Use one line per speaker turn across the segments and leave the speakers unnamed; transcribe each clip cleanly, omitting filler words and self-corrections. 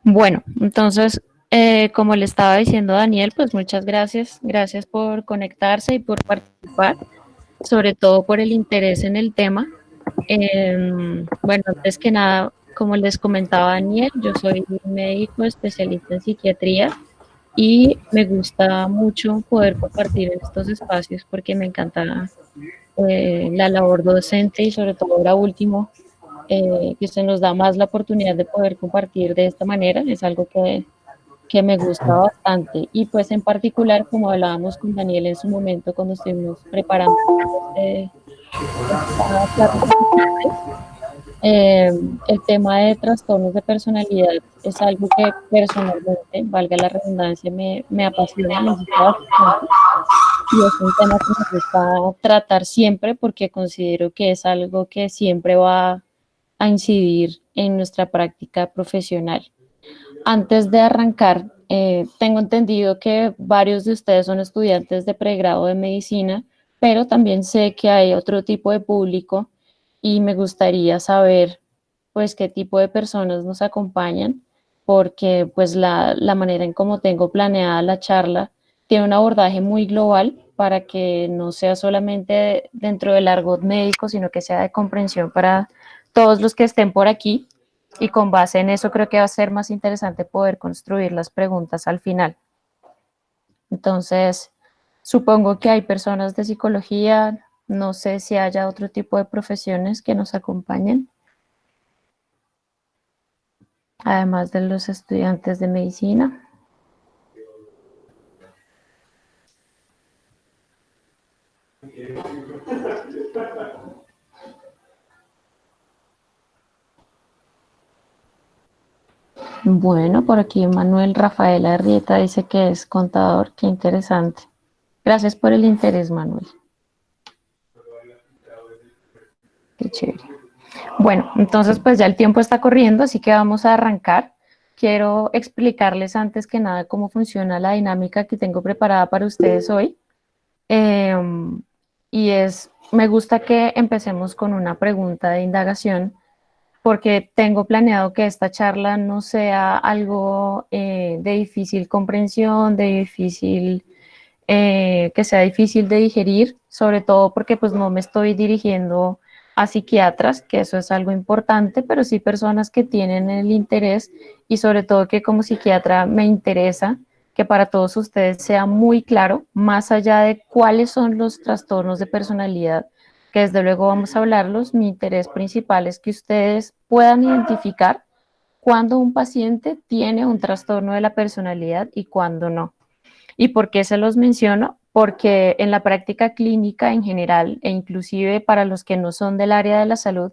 Bueno, entonces, como le estaba diciendo Daniel, pues muchas gracias. Gracias por conectarse y por participar, sobre todo por el interés en el tema. Bueno, antes que nada, como les comentaba Daniel, yo soy médico especialista en psiquiatría y me gusta mucho poder compartir en estos espacios porque me encanta la labor docente y sobre todo ahora último, que se nos da más la oportunidad de poder compartir de esta manera, es algo que me gusta bastante. Y pues en particular, como hablábamos con Daniel en su momento cuando estuvimos preparando esta charla con ustedes, el tema de trastornos de personalidad es algo que personalmente, valga la redundancia, me apasiona, me gusta bastante. Y es un tema que me gusta tratar siempre porque considero que es algo que siempre va a incidir en nuestra práctica profesional. Antes de arrancar, tengo entendido que varios de ustedes son estudiantes de pregrado de medicina, pero también sé que hay otro tipo de público y me gustaría saber pues qué tipo de personas nos acompañan, porque pues la manera en cómo tengo planeada la charla tiene un abordaje muy global para que no sea solamente dentro del argot médico, sino que sea de comprensión para todos los que estén por aquí y con base en eso creo que va a ser más interesante poder construir las preguntas al final. Entonces, supongo que hay personas de psicología, no sé si haya otro tipo de profesiones que nos acompañen, además de los estudiantes de medicina. Bueno, por aquí Manuel Rafael Arrieta dice que es contador, qué interesante. Gracias por el interés, Manuel. Qué chévere. Bueno, entonces pues ya el tiempo está corriendo, así que vamos a arrancar. Quiero explicarles antes que nada cómo funciona la dinámica que tengo preparada para ustedes hoy. Eh, me gusta que empecemos con una pregunta de indagación porque tengo planeado que esta charla no sea algo de difícil comprensión, que sea difícil de digerir, sobre todo porque pues no me estoy dirigiendo a psiquiatras, que eso es algo importante, pero sí personas que tienen el interés y sobre todo que como psiquiatra me interesa que para todos ustedes sea muy claro, más allá de cuáles son los trastornos de personalidad, que desde luego vamos a hablarlos, mi interés principal es que ustedes puedan identificar cuándo un paciente tiene un trastorno de la personalidad y cuándo no. ¿Y por qué se los menciono? Porque en la práctica clínica en general, e inclusive para los que no son del área de la salud,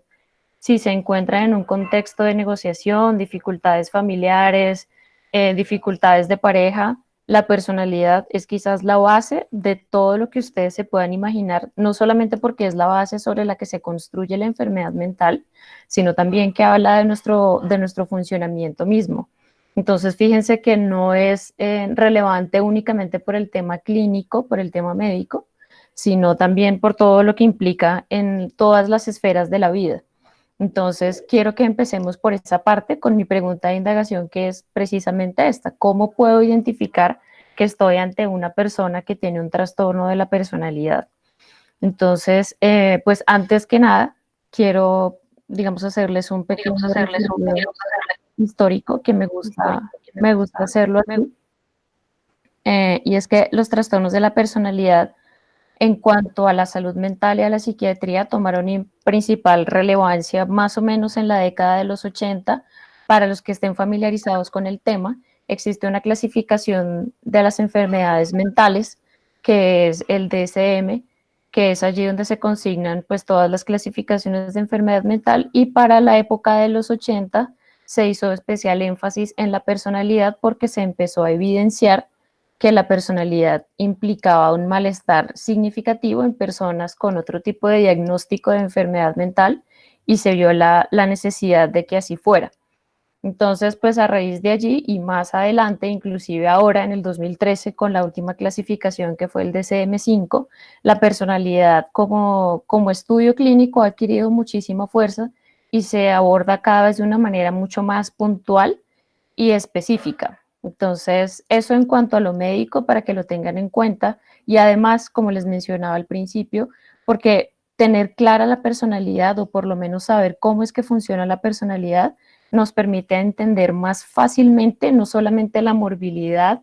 si se encuentran en un contexto de negociación, dificultades familiares, dificultades de pareja, la personalidad es quizás la base de todo lo que ustedes se puedan imaginar, no solamente porque es la base sobre la que se construye la enfermedad mental, sino también que habla de nuestro funcionamiento mismo. Entonces, fíjense que no es relevante únicamente por el tema clínico, por el tema médico, sino también por todo lo que implica en todas las esferas de la vida. Entonces, quiero que empecemos por esa parte con mi pregunta de indagación, que es precisamente esta. ¿Cómo puedo identificar que estoy ante una persona que tiene un trastorno de la personalidad? Entonces, pues antes que nada, quiero, digamos, hacerles un pequeño recorrido histórico que me gusta hacerlo aquí. Y es que los trastornos de la personalidad en cuanto a la salud mental y a la psiquiatría tomaron principal relevancia más o menos en la década de los 80. Para los que estén familiarizados con el tema, existe una clasificación de las enfermedades mentales, que es el DSM, que es allí donde se consignan pues todas las clasificaciones de enfermedad mental, y para la época de los 80 se hizo especial énfasis en la personalidad porque se empezó a evidenciar que la personalidad implicaba un malestar significativo en personas con otro tipo de diagnóstico de enfermedad mental y se vio la necesidad de que así fuera. Entonces, pues a raíz de allí y más adelante, inclusive ahora en el 2013, con la última clasificación que fue el DCM-5, la personalidad como estudio clínico ha adquirido muchísima fuerza y se aborda cada vez de una manera mucho más puntual y específica. Entonces, eso en cuanto a lo médico, para que lo tengan en cuenta. Y además, como les mencionaba al principio, porque tener clara la personalidad o por lo menos saber cómo es que funciona la personalidad nos permite entender más fácilmente no solamente la morbilidad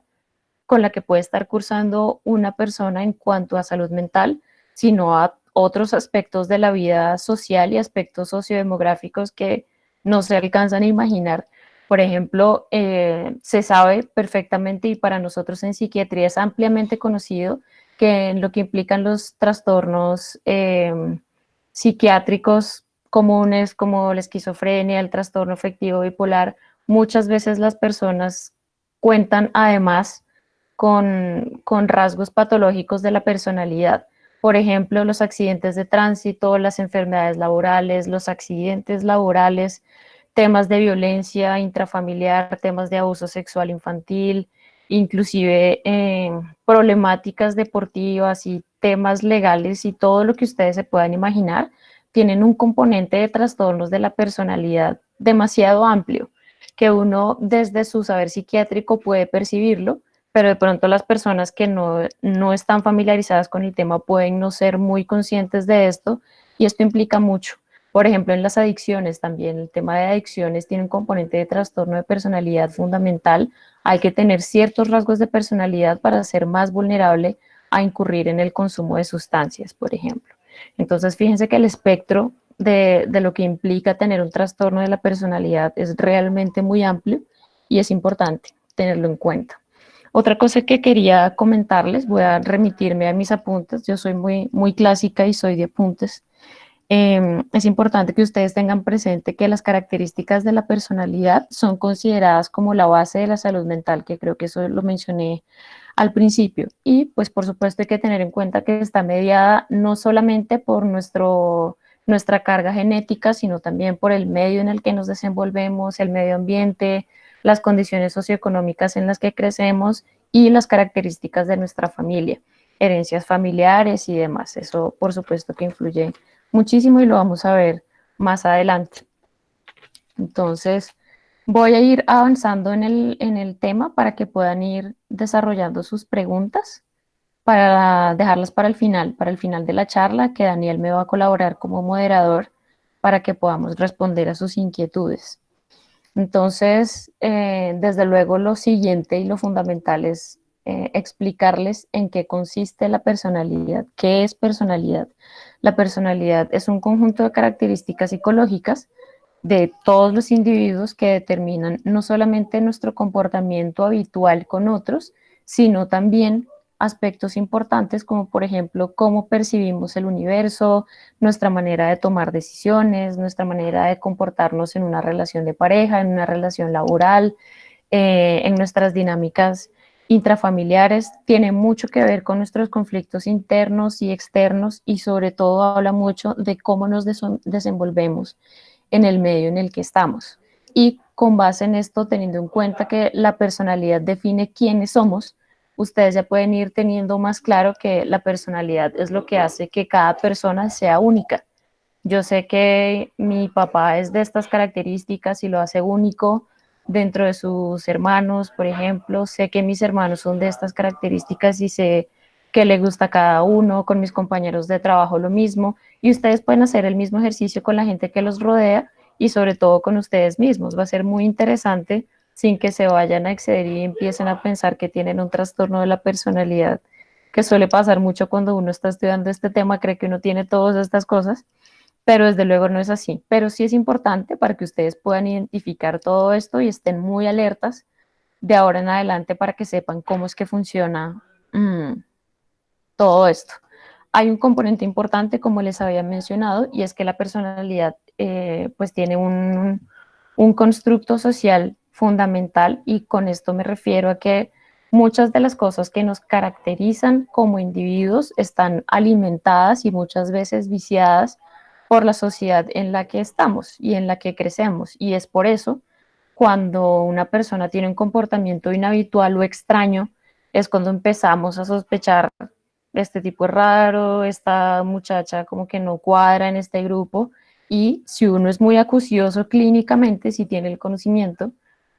con la que puede estar cursando una persona en cuanto a salud mental, sino a otros aspectos de la vida social y aspectos sociodemográficos que no se alcanzan a imaginar. Por ejemplo, se sabe perfectamente y para nosotros en psiquiatría es ampliamente conocido que en lo que implican los trastornos psiquiátricos comunes como la esquizofrenia, el trastorno afectivo bipolar, muchas veces las personas cuentan además con rasgos patológicos de la personalidad. Por ejemplo, los accidentes de tránsito, las enfermedades laborales, los accidentes laborales, temas de violencia intrafamiliar, temas de abuso sexual infantil, inclusive problemáticas deportivas y temas legales y todo lo que ustedes se puedan imaginar, tienen un componente de trastornos de la personalidad demasiado amplio, que uno desde su saber psiquiátrico puede percibirlo, pero de pronto las personas que no están familiarizadas con el tema pueden no ser muy conscientes de esto y esto implica mucho. Por ejemplo, en las adicciones también, el tema de adicciones tiene un componente de trastorno de personalidad fundamental. Hay que tener ciertos rasgos de personalidad para ser más vulnerable a incurrir en el consumo de sustancias, por ejemplo. Entonces, fíjense que el espectro de lo que implica tener un trastorno de la personalidad es realmente muy amplio y es importante tenerlo en cuenta. Otra cosa que quería comentarles, voy a remitirme a mis apuntes, yo soy muy clásica y soy de apuntes. Es importante que ustedes tengan presente que las características de la personalidad son consideradas como la base de la salud mental, que creo que eso lo mencioné al principio. Y pues por supuesto hay que tener en cuenta que está mediada no solamente por nuestra carga genética, sino también por el medio en el que nos desenvolvemos, el medio ambiente, las condiciones socioeconómicas en las que crecemos y las características de nuestra familia, herencias familiares y demás. Eso por supuesto que influye muchísimo y lo vamos a ver más adelante. Entonces, voy a ir avanzando en el tema para que puedan ir desarrollando sus preguntas para dejarlas para el final de la charla, que Daniel me va a colaborar como moderador para que podamos responder a sus inquietudes. Entonces, desde luego, lo siguiente y lo fundamental es explicarles en qué consiste la personalidad. ¿Qué es personalidad? La personalidad es un conjunto de características psicológicas de todos los individuos que determinan no solamente nuestro comportamiento habitual con otros, sino también aspectos importantes como por ejemplo cómo percibimos el universo, nuestra manera de tomar decisiones, nuestra manera de comportarnos en una relación de pareja, en una relación laboral, en nuestras dinámicas intrafamiliares, tiene mucho que ver con nuestros conflictos internos y externos y sobre todo habla mucho de cómo nos desenvolvemos en el medio en el que estamos. Y con base en esto, teniendo en cuenta que la personalidad define quiénes somos, ustedes ya pueden ir teniendo más claro que la personalidad es lo que hace que cada persona sea única. Yo sé que mi papá es de estas características y lo hace único dentro de sus hermanos, por ejemplo. Sé que mis hermanos son de estas características y sé que le gusta a cada uno, con mis compañeros de trabajo lo mismo. Y ustedes pueden hacer el mismo ejercicio con la gente que los rodea y sobre todo con ustedes mismos. Va a ser muy interesante sin que se vayan a exceder y empiecen a pensar que tienen un trastorno de la personalidad, que suele pasar mucho cuando uno está estudiando este tema, cree que uno tiene todas estas cosas, pero desde luego no es así. Pero sí es importante para que ustedes puedan identificar todo esto y estén muy alertas de ahora en adelante para que sepan cómo es que funciona todo esto. Hay un componente importante, como les había mencionado, y es que la personalidad pues tiene un constructo social fundamental y con esto me refiero a que muchas de las cosas que nos caracterizan como individuos están alimentadas y muchas veces viciadas por la sociedad en la que estamos y en la que crecemos. Y es por eso cuando una persona tiene un comportamiento inhabitual o extraño, es cuando empezamos a sospechar, este tipo es raro, esta muchacha como que no cuadra en este grupo, y si uno es muy acucioso clínicamente, si tiene el conocimiento,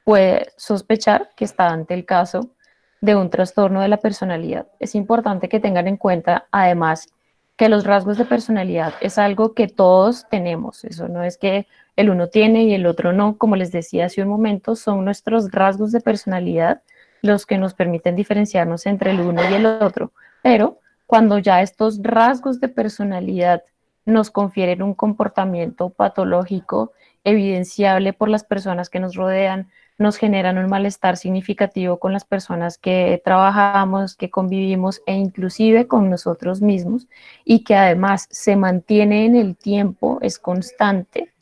puede sospechar que está ante el caso de un trastorno de la personalidad. Es importante que tengan en cuenta, además, que los rasgos de personalidad es algo que todos tenemos. Eso no es que el uno tiene y el otro no. Como les decía hace un momento, son nuestros rasgos de personalidad los que nos permiten diferenciarnos entre el uno y el otro. Pero cuando ya estos rasgos de personalidad nos confieren un comportamiento patológico evidenciable por las personas que nos rodean, nos generan un malestar significativo con las personas que trabajamos, que convivimos e inclusive con nosotros mismos, y que además se mantiene en el tiempo, es constante,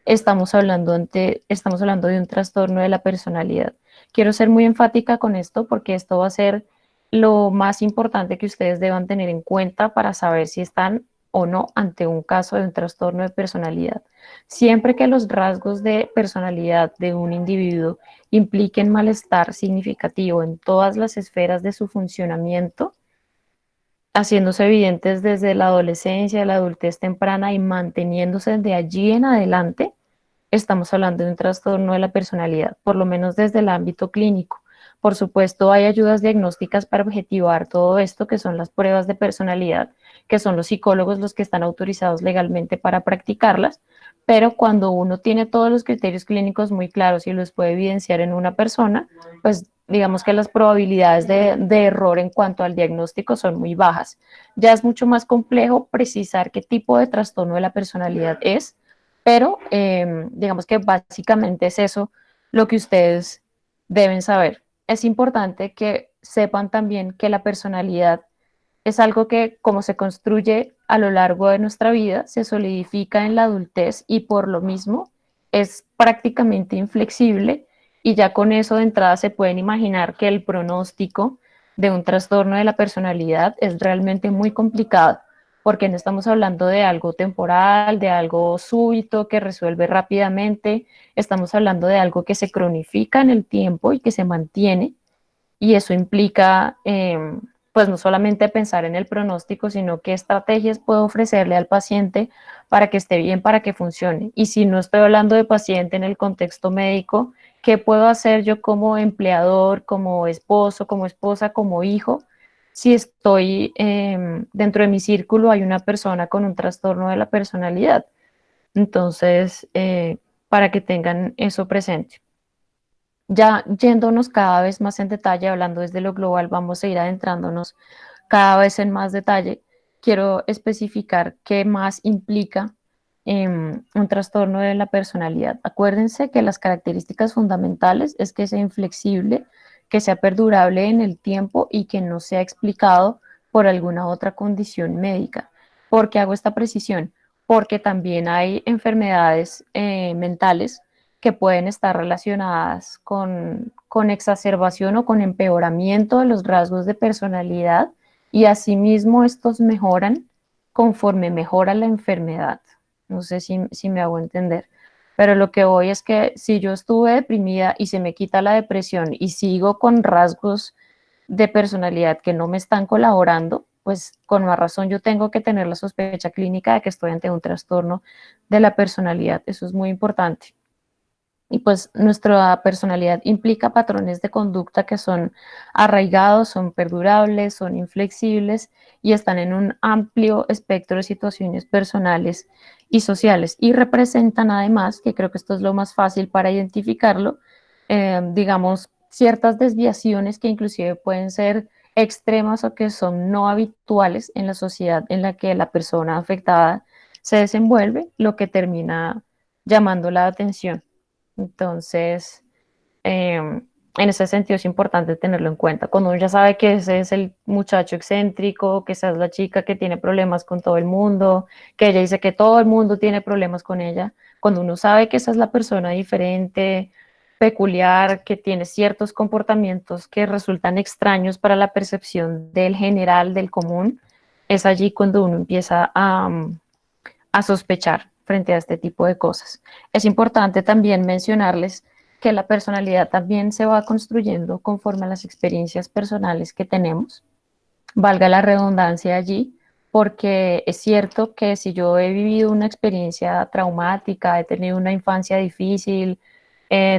estamos hablando de un trastorno de la personalidad. Quiero ser muy enfática con esto porque esto va a ser lo más importante que ustedes deban tener en cuenta para saber si están o no ante un caso de un trastorno de personalidad. Siempre que los rasgos de personalidad de un individuo impliquen malestar significativo en todas las esferas de su funcionamiento, haciéndose evidentes desde la adolescencia, la adultez temprana y manteniéndose de allí en adelante, estamos hablando de un trastorno de la personalidad, por lo menos desde el ámbito clínico. Por supuesto, hay ayudas diagnósticas para objetivar todo esto, que son las pruebas de personalidad, que son los psicólogos los que están autorizados legalmente para practicarlas, pero cuando uno tiene todos los criterios clínicos muy claros y los puede evidenciar en una persona, pues digamos que las probabilidades de error en cuanto al diagnóstico son muy bajas. Ya es mucho más complejo precisar qué tipo de trastorno de la personalidad es, pero digamos que básicamente es eso lo que ustedes deben saber. Es importante que sepan también que la personalidad es algo que, como se construye a lo largo de nuestra vida, se solidifica en la adultez y por lo mismo es prácticamente inflexible, y ya con eso de entrada se pueden imaginar que el pronóstico de un trastorno de la personalidad es realmente muy complicado, porque no estamos hablando de algo temporal, de algo súbito que resuelve rápidamente, estamos hablando de algo que se cronifica en el tiempo y que se mantiene, y eso implica, pues no solamente pensar en el pronóstico, sino qué estrategias puedo ofrecerle al paciente para que esté bien, para que funcione. Y si no estoy hablando de paciente en el contexto médico, ¿qué puedo hacer yo como empleador, como esposo, como esposa, como hijo? Si estoy dentro de mi círculo, hay una persona con un trastorno de la personalidad. Entonces, para que tengan eso presente. Ya yéndonos cada vez más en detalle, hablando desde lo global, vamos a ir adentrándonos cada vez en más detalle. Quiero especificar qué más implica un trastorno de la personalidad. Acuérdense que las características fundamentales es que sea inflexible, que sea perdurable en el tiempo y que no sea explicado por alguna otra condición médica. ¿Por qué hago esta precisión? Porque también hay enfermedades mentales que pueden estar relacionadas con exacerbación o con empeoramiento de los rasgos de personalidad, y asimismo estos mejoran conforme mejora la enfermedad. No sé si me hago entender, pero lo que voy es que si yo estuve deprimida y se me quita la depresión y sigo con rasgos de personalidad que no me están colaborando, pues con más razón yo tengo que tener la sospecha clínica de que estoy ante un trastorno de la personalidad. Eso es muy importante. Y pues nuestra personalidad implica patrones de conducta que son arraigados, son perdurables, son inflexibles y están en un amplio espectro de situaciones personales y sociales, y representan además, que creo que esto es lo más fácil para identificarlo, digamos, ciertas desviaciones que inclusive pueden ser extremas o que son no habituales en la sociedad en la que la persona afectada se desenvuelve, lo que termina llamando la atención. Entonces, en ese sentido es importante tenerlo en cuenta. Cuando uno ya sabe que ese es el muchacho excéntrico, que esa es la chica que tiene problemas con todo el mundo, que ella dice que todo el mundo tiene problemas con ella, cuando uno sabe que esa es la persona diferente, peculiar, que tiene ciertos comportamientos que resultan extraños para la percepción del general, del común, es allí cuando uno empieza a sospechar frente a este tipo de cosas. Es importante también mencionarles que la personalidad también se va construyendo conforme a las experiencias personales que tenemos, valga la redundancia allí, porque es cierto que si yo he vivido una experiencia traumática, he tenido una infancia difícil,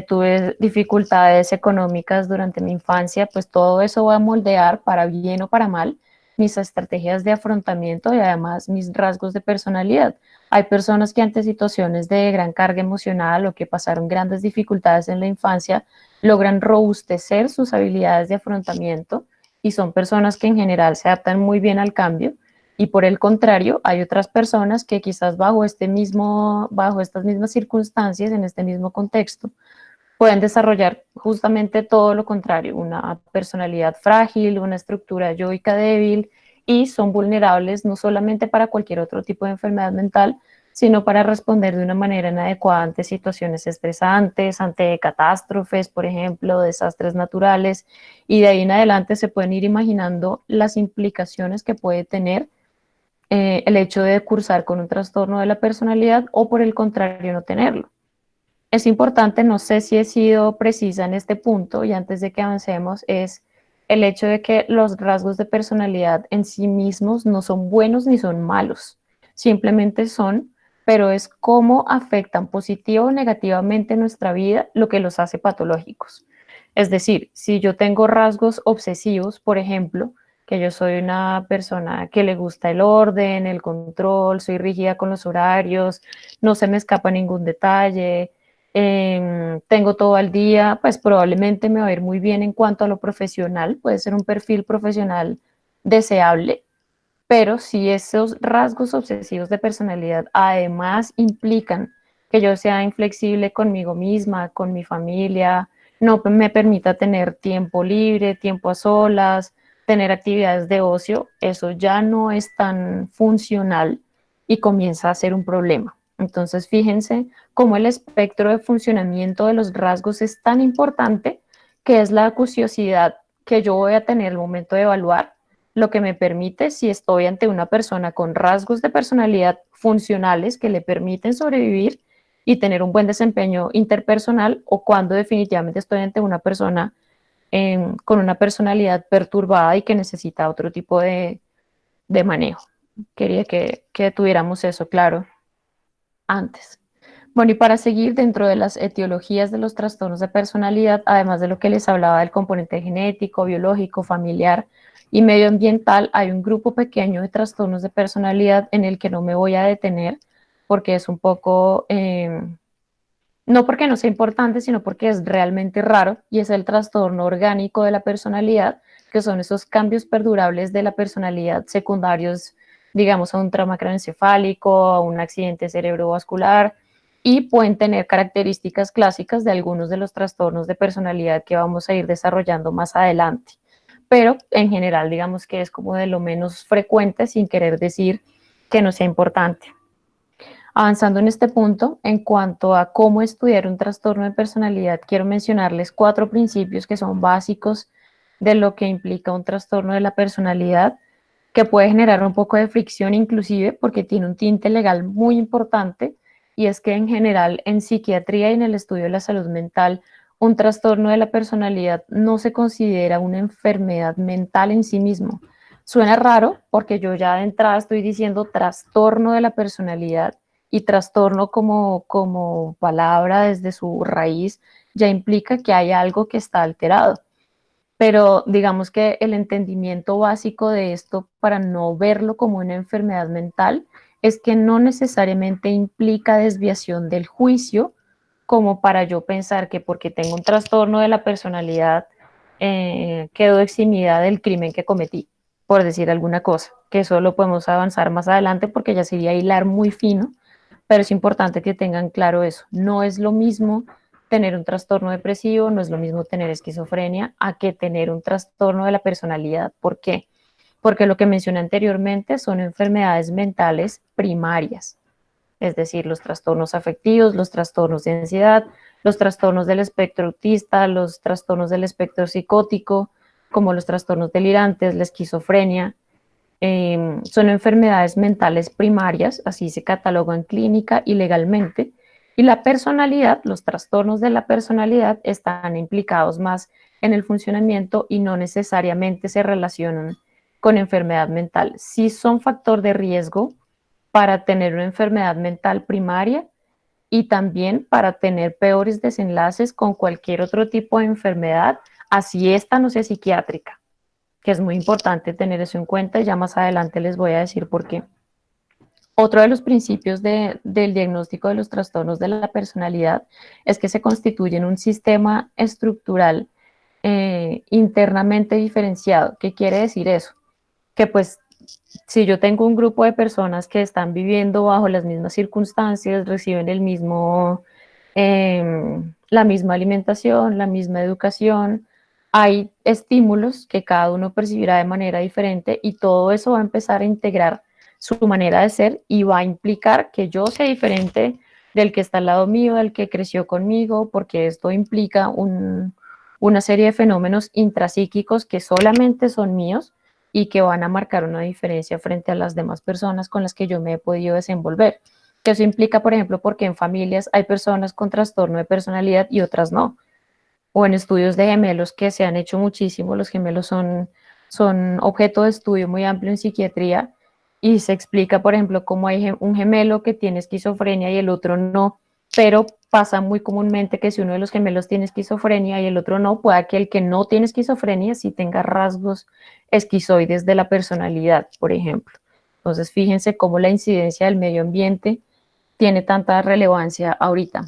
tuve dificultades económicas durante mi infancia, pues todo eso va a moldear para bien o para mal mis estrategias de afrontamiento y además mis rasgos de personalidad. Hay personas que ante situaciones de gran carga emocional o que pasaron grandes dificultades en la infancia, logran robustecer sus habilidades de afrontamiento y son personas que en general se adaptan muy bien al cambio. Y por el contrario, hay otras personas que quizás bajo estas mismas circunstancias, en este mismo contexto, pueden desarrollar justamente todo lo contrario, una personalidad frágil, una estructura yoica débil y son vulnerables no solamente para cualquier otro tipo de enfermedad mental, sino para responder de una manera inadecuada ante situaciones estresantes, ante catástrofes, por ejemplo, desastres naturales, y de ahí en adelante se pueden ir imaginando las implicaciones que puede tener el hecho de cursar con un trastorno de la personalidad o por el contrario no tenerlo. Es importante, no sé si he sido precisa en este punto y antes de que avancemos, es el hecho de que los rasgos de personalidad en sí mismos no son buenos ni son malos, simplemente son, pero es cómo afectan positivo o negativamente nuestra vida lo que los hace patológicos. Es decir, si yo tengo rasgos obsesivos, por ejemplo, que yo soy una persona que le gusta el orden, el control, soy rígida con los horarios, no se me escapa ningún detalle, tengo todo al día, pues probablemente me va a ir muy bien en cuanto a lo profesional, puede ser un perfil profesional deseable, pero si esos rasgos obsesivos de personalidad además implican que yo sea inflexible conmigo misma, con mi familia, no me permita tener tiempo libre, tiempo a solas, tener actividades de ocio, eso ya no es tan funcional y comienza a ser un problema. Entonces, fíjense cómo el espectro de funcionamiento de los rasgos es tan importante que es la acuciosidad que yo voy a tener al momento de evaluar lo que me permite si estoy ante una persona con rasgos de personalidad funcionales que le permiten sobrevivir y tener un buen desempeño interpersonal o cuando definitivamente estoy ante una persona con una personalidad perturbada y que necesita otro tipo de manejo. Quería que tuviéramos eso claro antes. Bueno, y para seguir dentro de las etiologías de los trastornos de personalidad, además de lo que les hablaba del componente genético, biológico, familiar y medioambiental, hay un grupo pequeño de trastornos de personalidad en el que no me voy a detener porque es un poco, no porque no sea importante, sino porque es realmente raro y es el trastorno orgánico de la personalidad, que son esos cambios perdurables de la personalidad secundarios, digamos, a un trauma craneoencefálico, a un accidente cerebrovascular, y pueden tener características clásicas de algunos de los trastornos de personalidad que vamos a ir desarrollando más adelante. Pero en general, digamos que es como de lo menos frecuente, sin querer decir que no sea importante. Avanzando en este punto, en cuanto a cómo estudiar un trastorno de personalidad, quiero mencionarles 4 principios que son básicos de lo que implica un trastorno de la personalidad, que puede generar un poco de fricción inclusive porque tiene un tinte legal muy importante, y es que en general en psiquiatría y en el estudio de la salud mental, un trastorno de la personalidad no se considera una enfermedad mental en sí mismo. Suena raro porque yo ya de entrada estoy diciendo trastorno de la personalidad y trastorno como palabra desde su raíz ya implica que hay algo que está alterado. Pero digamos que el entendimiento básico de esto para no verlo como una enfermedad mental es que no necesariamente implica desviación del juicio como para yo pensar que porque tengo un trastorno de la personalidad quedo eximida del crimen que cometí, por decir alguna cosa, que eso lo podemos avanzar más adelante porque ya sería hilar muy fino, pero es importante que tengan claro eso. No es lo mismo tener un trastorno depresivo, no es lo mismo tener esquizofrenia a que tener un trastorno de la personalidad. ¿Por qué? Porque lo que mencioné anteriormente son enfermedades mentales primarias, es decir, los trastornos afectivos, los trastornos de ansiedad, los trastornos del espectro autista, los trastornos del espectro psicótico, como los trastornos delirantes, la esquizofrenia, son enfermedades mentales primarias, así se catalogan clínica y legalmente, Y la personalidad, los trastornos de la personalidad están implicados más en el funcionamiento y no necesariamente se relacionan con enfermedad mental. Sí son factor de riesgo para tener una enfermedad mental primaria y también para tener peores desenlaces con cualquier otro tipo de enfermedad, así esta no sea psiquiátrica, que es muy importante tener eso en cuenta y ya más adelante les voy a decir por qué. Otro de los principios del diagnóstico de los trastornos de la personalidad es que se constituyen un sistema estructural internamente diferenciado. ¿Qué quiere decir eso? Que pues si yo tengo un grupo de personas que están viviendo bajo las mismas circunstancias, reciben la misma alimentación, la misma educación, hay estímulos que cada uno percibirá de manera diferente y todo eso va a empezar a integrar su manera de ser y va a implicar que yo sea diferente del que está al lado mío, del que creció conmigo, porque esto implica una serie de fenómenos intrapsíquicos que solamente son míos y que van a marcar una diferencia frente a las demás personas con las que yo me he podido desenvolver. Que eso implica, por ejemplo, porque en familias hay personas con trastorno de personalidad y otras no. O en estudios de gemelos que se han hecho muchísimo, los gemelos son objeto de estudio muy amplio en psiquiatría y se explica, por ejemplo, cómo hay un gemelo que tiene esquizofrenia y el otro no, pero pasa muy comúnmente que si uno de los gemelos tiene esquizofrenia y el otro no, pueda que el que no tiene esquizofrenia sí tenga rasgos esquizoides de la personalidad, por ejemplo. Entonces, fíjense cómo la incidencia del medio ambiente tiene tanta relevancia ahorita.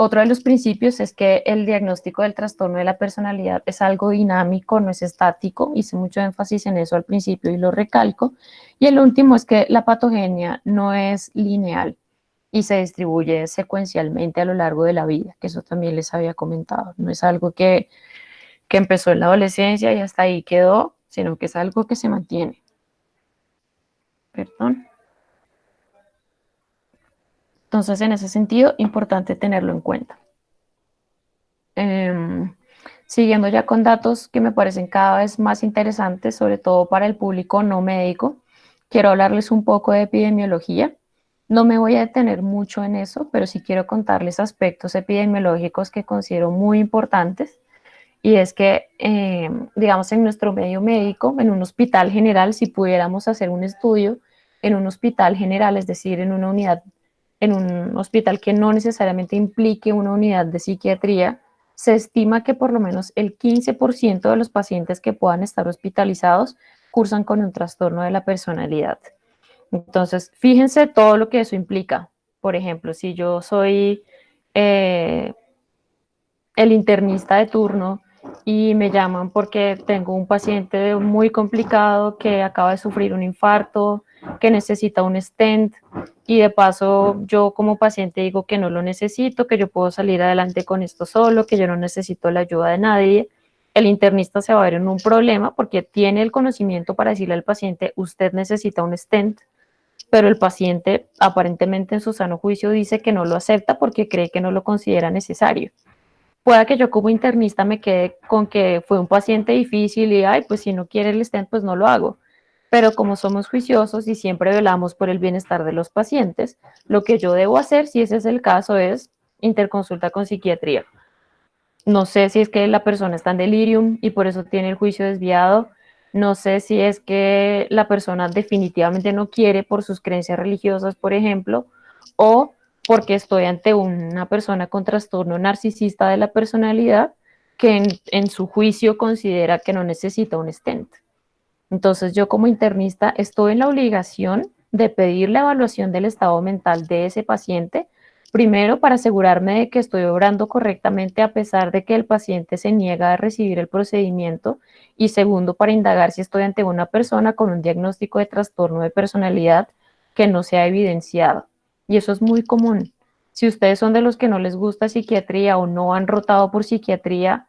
Otro de los principios es que el diagnóstico del trastorno de la personalidad es algo dinámico, no es estático, hice mucho énfasis en eso al principio y lo recalco. Y el último es que la patogenia no es lineal y se distribuye secuencialmente a lo largo de la vida, que eso también les había comentado. No es algo que empezó en la adolescencia y hasta ahí quedó, sino que es algo que se mantiene. Perdón. Entonces, en ese sentido, importante tenerlo en cuenta. Siguiendo ya con datos que me parecen cada vez más interesantes, sobre todo para el público no médico, quiero hablarles un poco de epidemiología. No me voy a detener mucho en eso, pero sí quiero contarles aspectos epidemiológicos que considero muy importantes. Y es que, digamos, en nuestro medio médico, en un hospital general, si pudiéramos hacer un estudio en un hospital general, es decir, en una unidad, en un hospital que no necesariamente implique una unidad de psiquiatría, se estima que por lo menos el 15% de los pacientes que puedan estar hospitalizados cursan con un trastorno de la personalidad. Entonces, fíjense todo lo que eso implica. Por ejemplo, si yo soy eh, el internista de turno y me llaman porque tengo un paciente muy complicado que acaba de sufrir un infarto, que necesita un stent y de paso yo como paciente digo que no lo necesito, que yo puedo salir adelante con esto solo, que yo no necesito la ayuda de nadie. El internista se va a ver en un problema porque tiene el conocimiento para decirle al paciente, usted necesita un stent, pero el paciente aparentemente en su sano juicio dice que no lo acepta porque cree que no lo considera necesario. Pueda que yo como internista me quede con que fue un paciente difícil y, ay, pues si no quiere el stent, pues no lo hago. Pero como somos juiciosos y siempre velamos por el bienestar de los pacientes, lo que yo debo hacer, si ese es el caso, es interconsulta con psiquiatría. No sé si es que la persona está en delirium y por eso tiene el juicio desviado. No sé si es que la persona definitivamente no quiere por sus creencias religiosas, por ejemplo, o porque estoy ante una persona con trastorno narcisista de la personalidad que en su juicio considera que no necesita un stent. Entonces yo como internista estoy en la obligación de pedir la evaluación del estado mental de ese paciente, primero para asegurarme de que estoy obrando correctamente a pesar de que el paciente se niega a recibir el procedimiento y segundo para indagar si estoy ante una persona con un diagnóstico de trastorno de personalidad que no se ha evidenciado. Y eso es muy común. Si ustedes son de los que no les gusta psiquiatría o no han rotado por psiquiatría,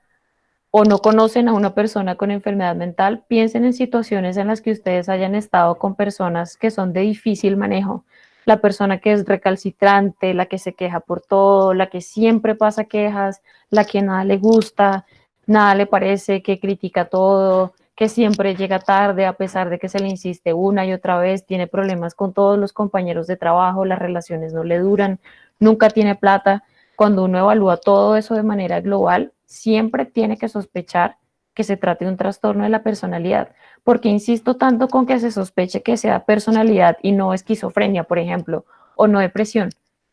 o no conocen a una persona con enfermedad mental, piensen en situaciones en las que ustedes hayan estado con personas que son de difícil manejo. La persona que es recalcitrante, la que se queja por todo, la que siempre pasa quejas, la que nada le gusta, nada le parece, que critica todo, que siempre llega tarde a pesar de que se le insiste una y otra vez, tiene problemas con todos los compañeros de trabajo, las relaciones no le duran, nunca tiene plata. Cuando uno evalúa todo eso de manera global, siempre tiene que sospechar que se trate de un trastorno de la personalidad. Porque insisto tanto con que se sospeche que sea personalidad y no esquizofrenia, por ejemplo, o no depresión,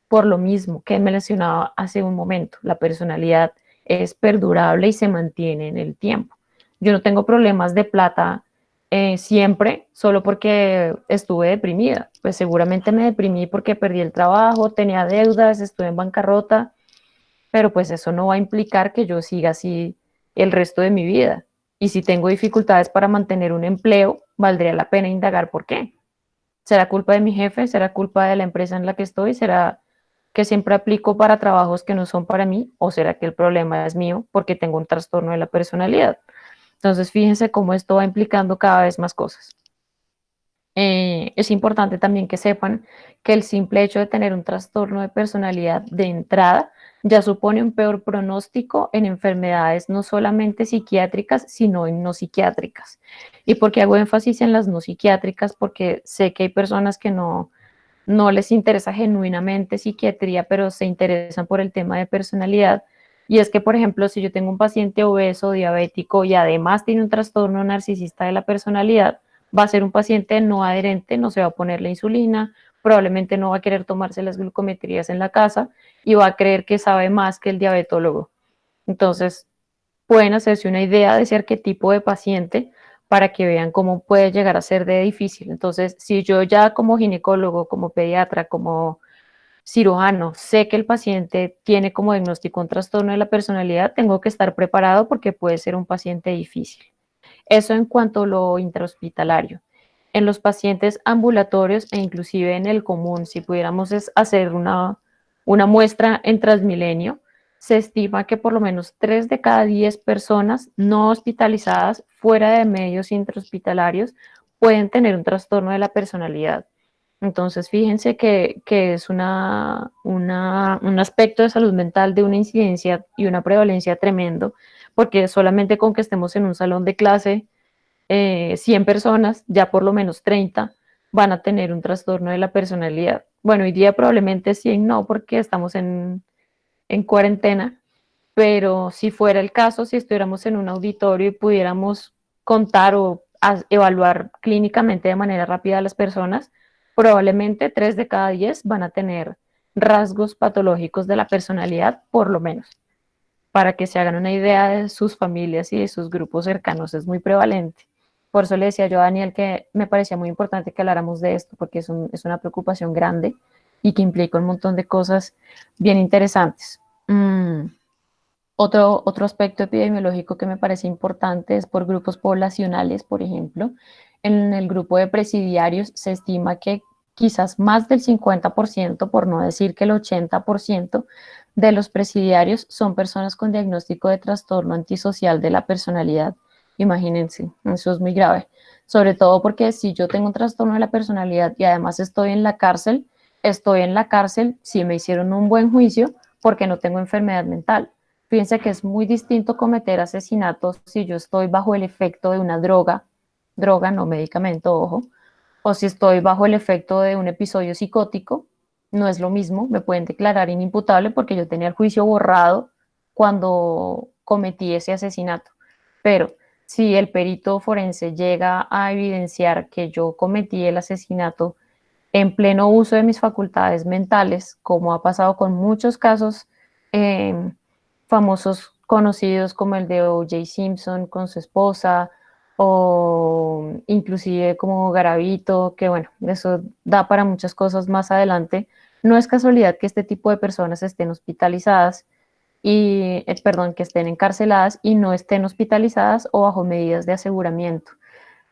por lo mismo que me mencionaba hace un momento, la personalidad es perdurable y se mantiene en el tiempo. Yo no tengo problemas de plata siempre solo porque estuve deprimida. Pues seguramente me deprimí porque perdí el trabajo, tenía deudas, estuve en bancarrota, pero pues eso no va a implicar que yo siga así el resto de mi vida. Y si tengo dificultades para mantener un empleo, valdría la pena indagar por qué. ¿Será culpa de mi jefe? ¿Será culpa de la empresa en la que estoy? ¿Será que siempre aplico para trabajos que no son para mí? ¿O será que el problema es mío porque tengo un trastorno de la personalidad? Entonces, fíjense cómo esto va implicando cada vez más cosas. Es importante también que sepan que el simple hecho de tener un trastorno de personalidad de entrada ya supone un peor pronóstico en enfermedades no solamente psiquiátricas, sino en no psiquiátricas. ¿Y por qué hago énfasis en las no psiquiátricas? Porque sé que hay personas que no les interesa genuinamente psiquiatría, pero se interesan por el tema de personalidad. Y es que, por ejemplo, si yo tengo un paciente obeso, diabético y además tiene un trastorno narcisista de la personalidad, va a ser un paciente no adherente, no se va a poner la insulina, probablemente no va a querer tomarse las glucometrías en la casa y va a creer que sabe más que el diabetólogo. Entonces, pueden hacerse una idea de ese arquetipo de paciente para que vean cómo puede llegar a ser de difícil. Entonces, si yo ya como ginecólogo, como pediatra, como cirujano, sé que el paciente tiene como diagnóstico un trastorno de la personalidad, tengo que estar preparado porque puede ser un paciente difícil. Eso en cuanto a lo intrahospitalario. En los pacientes ambulatorios e inclusive en el común, si pudiéramos hacer una muestra en Transmilenio, se estima que por lo menos 3 de cada 10 personas no hospitalizadas fuera de medios intrahospitalarios pueden tener un trastorno de la personalidad. Entonces, fíjense que es un aspecto de salud mental de una incidencia y una prevalencia tremendo, porque solamente con que estemos en un salón de clase, 100 personas, ya por lo menos 30 van a tener un trastorno de la personalidad. Bueno, hoy día probablemente 100 no, porque estamos en cuarentena, pero si fuera el caso, si estuviéramos en un auditorio y pudiéramos contar o evaluar clínicamente de manera rápida a las personas, probablemente 3 de cada 10 van a tener rasgos patológicos de la personalidad, por lo menos, para que se hagan una idea de sus familias y de sus grupos cercanos, es muy prevalente. Por eso le decía yo a Daniel que me parecía muy importante que habláramos de esto, porque es una preocupación grande y que implica un montón de cosas bien interesantes. Otro aspecto epidemiológico que me parece importante es por grupos poblacionales, por ejemplo. En el grupo de presidiarios se estima que quizás más del 50%, por no decir que el 80% de los presidiarios son personas con diagnóstico de trastorno antisocial de la personalidad. Imagínense, eso es muy grave. Sobre todo porque si yo tengo un trastorno de la personalidad y además estoy en la cárcel si me hicieron un buen juicio porque no tengo enfermedad mental. Fíjense que es muy distinto cometer asesinatos si yo estoy bajo el efecto de una droga, no medicamento, ojo, o si estoy bajo el efecto de un episodio psicótico, no es lo mismo, me pueden declarar inimputable porque yo tenía el juicio borrado cuando cometí ese asesinato. Pero si el perito forense llega a evidenciar que yo cometí el asesinato en pleno uso de mis facultades mentales, como ha pasado con muchos casos eh, famosos conocidos como el de O.J. Simpson con su esposa, o inclusive como Garavito, que bueno, eso da para muchas cosas más adelante. No es casualidad que este tipo de personas estén hospitalizadas y, perdón, que estén encarceladas y no estén hospitalizadas o bajo medidas de aseguramiento.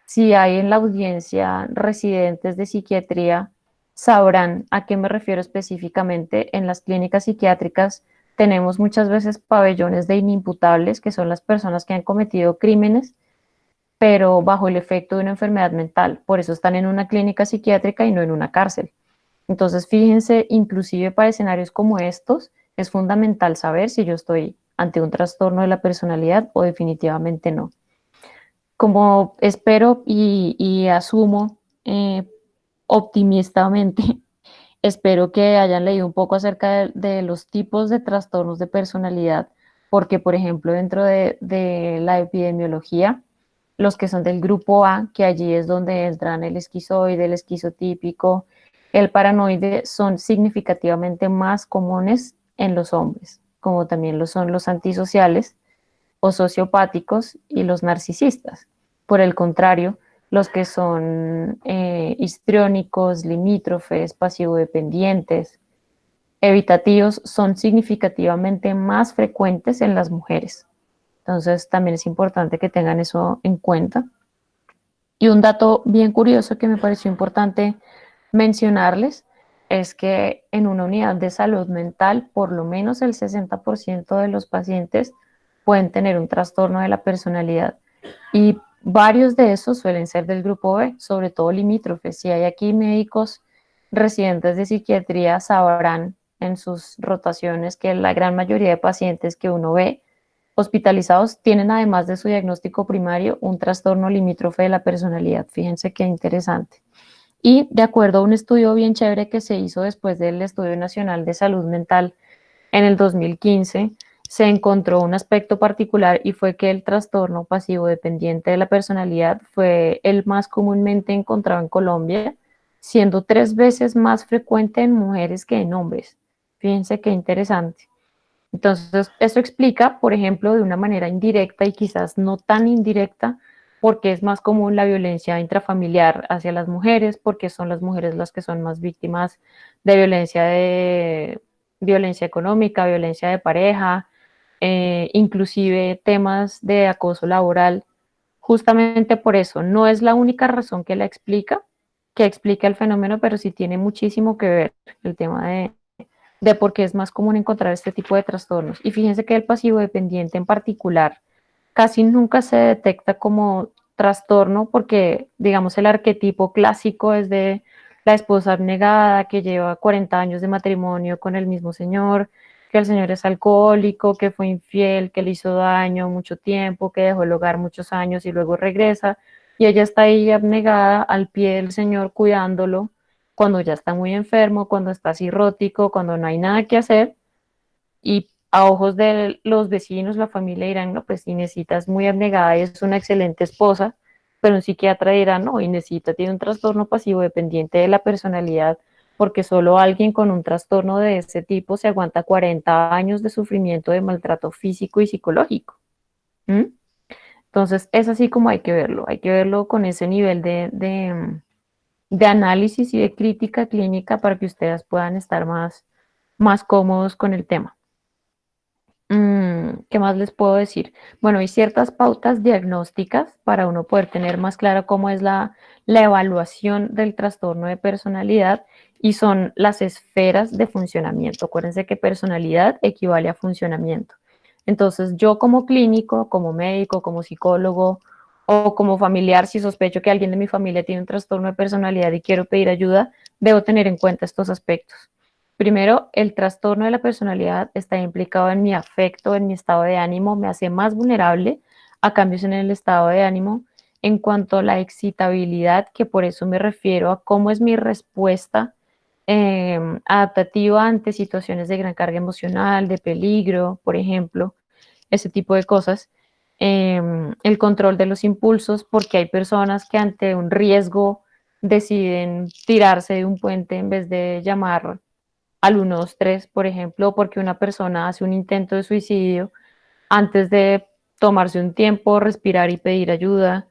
Si hay en la audiencia residentes de psiquiatría, sabrán a qué me refiero específicamente. En las clínicas psiquiátricas tenemos muchas veces pabellones de inimputables, que son las personas que han cometido crímenes, pero bajo el efecto de una enfermedad mental. Por eso están en una clínica psiquiátrica y no en una cárcel. Entonces, fíjense, inclusive para escenarios como estos, es fundamental saber si yo estoy ante un trastorno de la personalidad o definitivamente no. como espero y asumo optimistamente, espero que hayan leído un poco acerca de los tipos de trastornos de personalidad, porque, por ejemplo, dentro de la epidemiología, los que son del grupo A, que allí es donde entran el esquizoide, el esquizotípico, el paranoide, son significativamente más comunes en los hombres, como también lo son los antisociales o sociopáticos y los narcisistas. Por el contrario, los que son histriónicos, limítrofes, pasivo-dependientes, evitativos, son significativamente más frecuentes en las mujeres. Entonces, también es importante que tengan eso en cuenta. Y un dato bien curioso que me pareció importante mencionarles es que en una unidad de salud mental, por lo menos el 60% de los pacientes pueden tener un trastorno de la personalidad y varios de esos suelen ser del grupo B, sobre todo limítrofes. Si hay aquí médicos residentes de psiquiatría, sabrán en sus rotaciones que la gran mayoría de pacientes que uno ve hospitalizados tienen, además de su diagnóstico primario, un trastorno limítrofe de la personalidad. Fíjense qué interesante. Y de acuerdo a un estudio bien chévere que se hizo después del Estudio Nacional de Salud Mental en el 2015, se encontró un aspecto particular y fue que el trastorno pasivo dependiente de la personalidad fue el más comúnmente encontrado en Colombia, siendo 3 veces más frecuente en mujeres que en hombres. Fíjense qué interesante. Entonces, eso explica, por ejemplo, de una manera indirecta y quizás no tan indirecta, porque es más común la violencia intrafamiliar hacia las mujeres, porque son las mujeres las que son más víctimas de violencia económica, violencia de pareja, inclusive temas de acoso laboral. Justamente por eso, no es la única razón que explica el fenómeno, pero sí tiene muchísimo que ver el tema de por qué es más común encontrar este tipo de trastornos. Y fíjense que el pasivo dependiente en particular casi nunca se detecta como trastorno porque, digamos, el arquetipo clásico es de la esposa abnegada que lleva 40 años de matrimonio con el mismo señor, que el señor es alcohólico, que fue infiel, que le hizo daño mucho tiempo, que dejó el hogar muchos años y luego regresa. Y ella está ahí abnegada al pie del señor cuidándolo cuando ya está muy enfermo, cuando está cirrótico, cuando no hay nada que hacer y a ojos de los vecinos, la familia dirán, no, pues Inesita es muy abnegada y es una excelente esposa, pero un psiquiatra dirá, no, Inesita tiene un trastorno pasivo dependiente de la personalidad, porque solo alguien con un trastorno de ese tipo se aguanta 40 años de sufrimiento, de maltrato físico y psicológico. ¿Mm? Entonces, es así como hay que verlo con ese nivel de análisis y de crítica clínica para que ustedes puedan estar más cómodos con el tema. ¿Qué más les puedo decir? Bueno, hay ciertas pautas diagnósticas para uno poder tener más claro cómo es la evaluación del trastorno de personalidad y son las esferas de funcionamiento. Acuérdense que personalidad equivale a funcionamiento. Entonces, yo como clínico, como médico, como psicólogo o como familiar, si sospecho que alguien de mi familia tiene un trastorno de personalidad y quiero pedir ayuda, debo tener en cuenta estos aspectos. Primero, el trastorno de la personalidad está implicado en mi afecto, en mi estado de ánimo, me hace más vulnerable a cambios en el estado de ánimo en cuanto a la excitabilidad, que por eso me refiero a cómo es mi respuesta adaptativa ante situaciones de gran carga emocional, de peligro, por ejemplo, ese tipo de cosas. El control de los impulsos, porque hay personas que ante un riesgo deciden tirarse de un puente en vez de llamar al 123, por ejemplo, porque una persona hace un intento de suicidio antes de tomarse un tiempo, respirar y pedir ayuda,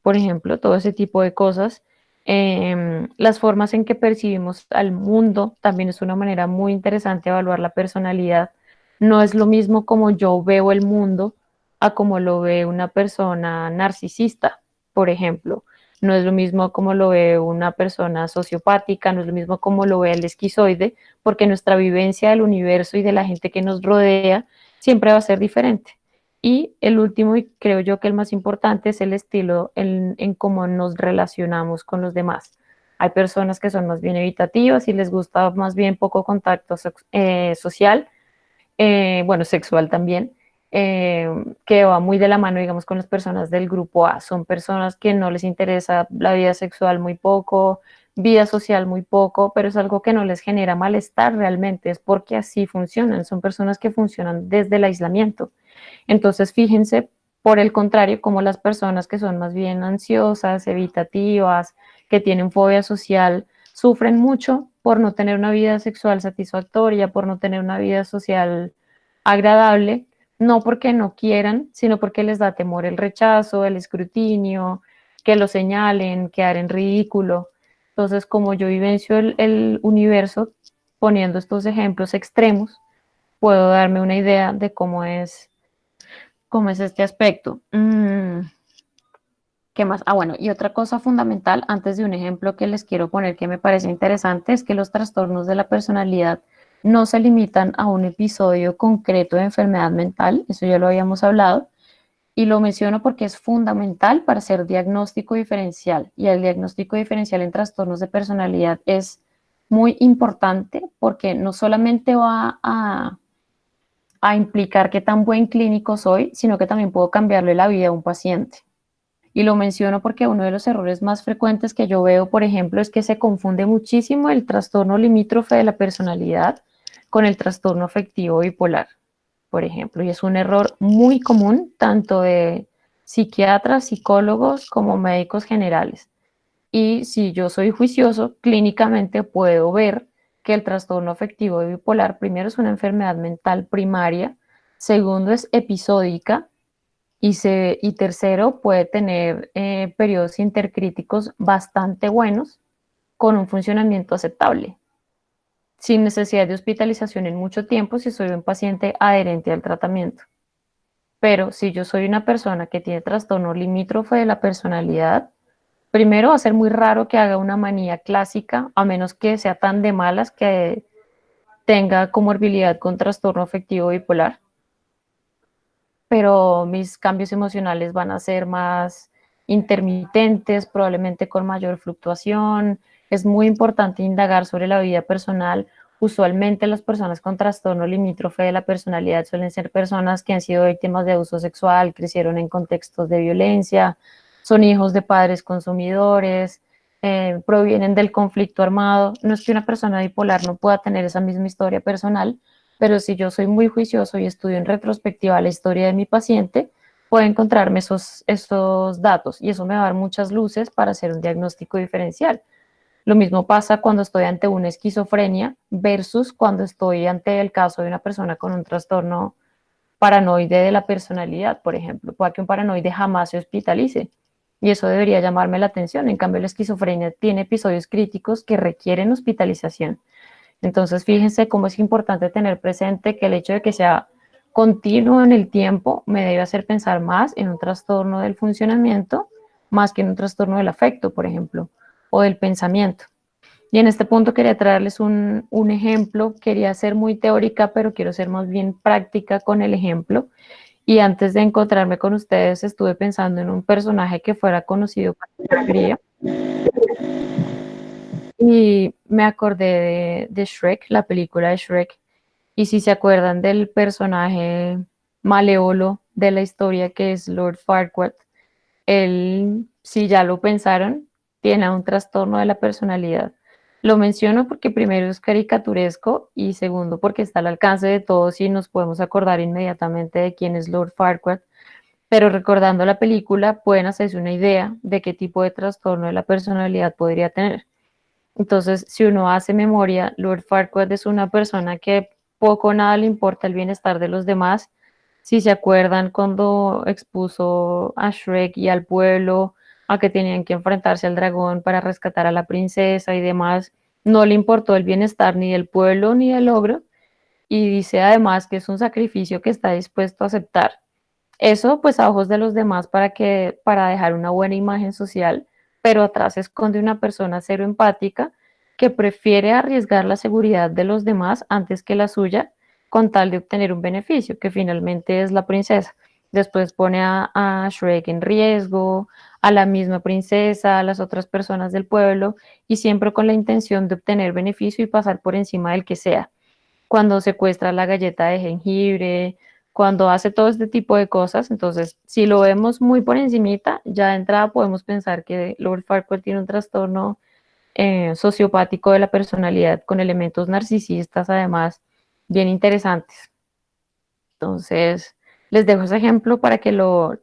por ejemplo, todo ese tipo de cosas. Las formas en que percibimos al mundo también es una manera muy interesante de evaluar la personalidad. No es lo mismo como yo veo el mundo a como lo ve una persona narcisista, por ejemplo. No es lo mismo como lo ve una persona sociopática, no es lo mismo como lo ve el esquizoide, porque nuestra vivencia del universo y de la gente que nos rodea siempre va a ser diferente. Y el último, y creo yo que el más importante, es el estilo en cómo nos relacionamos con los demás. Hay personas que son más bien evitativas y les gusta más bien poco contacto social, bueno, sexual también. que va muy de la mano, digamos, con las personas del grupo A. Son personas que no les interesa la vida sexual muy poco, vida social muy poco, pero es algo que no les genera malestar realmente, es porque así funcionan. Son personas que funcionan desde el aislamiento. Entonces, fíjense, por el contrario, como las personas que son más bien ansiosas, evitativas, que tienen fobia social, sufren mucho por no tener una vida sexual satisfactoria, por no tener una vida social agradable, no porque no quieran, sino porque les da temor el rechazo, el escrutinio, que lo señalen, quedar en ridículo. Entonces, como yo vivencio el universo poniendo estos ejemplos extremos, puedo darme una idea de cómo es este aspecto. ¿Qué más? Ah, bueno, y otra cosa fundamental, antes de un ejemplo que les quiero poner que me parece interesante, es que los trastornos de la personalidad no se limitan a un episodio concreto de enfermedad mental, eso ya lo habíamos hablado, y lo menciono porque es fundamental para hacer diagnóstico diferencial, y el diagnóstico diferencial en trastornos de personalidad es muy importante porque no solamente va a implicar qué tan buen clínico soy, sino que también puedo cambiarle la vida a un paciente. Y lo menciono porque uno de los errores más frecuentes que yo veo, por ejemplo, es que se confunde muchísimo el trastorno limítrofe de la personalidad con el trastorno afectivo bipolar, por ejemplo. Y es un error muy común tanto de psiquiatras, psicólogos como médicos generales. Y si yo soy juicioso, clínicamente puedo ver que el trastorno afectivo bipolar, primero, es una enfermedad mental primaria, segundo, es episódica, y tercero, puede tener periodos intercríticos bastante buenos con un funcionamiento aceptable, sin necesidad de hospitalización en mucho tiempo si soy un paciente adherente al tratamiento. Pero si yo soy una persona que tiene trastorno limítrofe de la personalidad, primero va a ser muy raro que haga una manía clásica, a menos que sea tan de malas que tenga comorbilidad con trastorno afectivo bipolar, pero mis cambios emocionales van a ser más intermitentes, probablemente con mayor fluctuación. Es muy importante indagar sobre la vida personal. Usualmente las personas con trastorno limítrofe de la personalidad suelen ser personas que han sido víctimas de abuso sexual, crecieron en contextos de violencia, son hijos de padres consumidores, provienen del conflicto armado. No es que una persona bipolar no pueda tener esa misma historia personal, pero si yo soy muy juicioso y estudio en retrospectiva la historia de mi paciente, puedo encontrarme esos datos y eso me va a dar muchas luces para hacer un diagnóstico diferencial. Lo mismo pasa cuando estoy ante una esquizofrenia versus cuando estoy ante el caso de una persona con un trastorno paranoide de la personalidad, por ejemplo. Puede que un paranoide jamás se hospitalice y eso debería llamarme la atención. En cambio, la esquizofrenia tiene episodios críticos que requieren hospitalización. Entonces, fíjense cómo es importante tener presente que el hecho de que sea continuo en el tiempo me debe hacer pensar más en un trastorno del funcionamiento, más que en un trastorno del afecto, por ejemplo, o del pensamiento. Y en este punto quería traerles un ejemplo, quería ser muy teórica, pero quiero ser más bien práctica con el ejemplo. Y antes de encontrarme con ustedes, estuve pensando en un personaje que fuera conocido por la mayoría. Y me acordé de Shrek, la película de Shrek. Y si se acuerdan del personaje malévolo de la historia que es Lord Farquaad, él, si ya lo pensaron, tiene un trastorno de la personalidad. Lo menciono porque primero es caricaturesco y segundo porque está al alcance de todos y nos podemos acordar inmediatamente de quién es Lord Farquaad. Pero recordando la película pueden hacerse una idea de qué tipo de trastorno de la personalidad podría tener. Entonces, si uno hace memoria, Lord Farquaad es una persona que poco o nada le importa el bienestar de los demás. Si se acuerdan cuando expuso a Shrek y al pueblo a que tenían que enfrentarse al dragón para rescatar a la princesa y demás, no le importó el bienestar ni del pueblo ni del ogro y dice además que es un sacrificio que está dispuesto a aceptar. Eso pues a ojos de los demás para dejar una buena imagen social, pero atrás se esconde una persona cero empática que prefiere arriesgar la seguridad de los demás antes que la suya con tal de obtener un beneficio, que finalmente es la princesa. Después pone a Shrek en riesgo, a la misma princesa, a las otras personas del pueblo, y siempre con la intención de obtener beneficio y pasar por encima del que sea. Cuando secuestra la galleta de jengibre, cuando hace todo este tipo de cosas. Entonces, si lo vemos muy por encimita, ya de entrada podemos pensar que Lord Farquaad tiene un trastorno sociopático de la personalidad con elementos narcisistas, además, bien interesantes. Entonces, les dejo ese ejemplo para que lo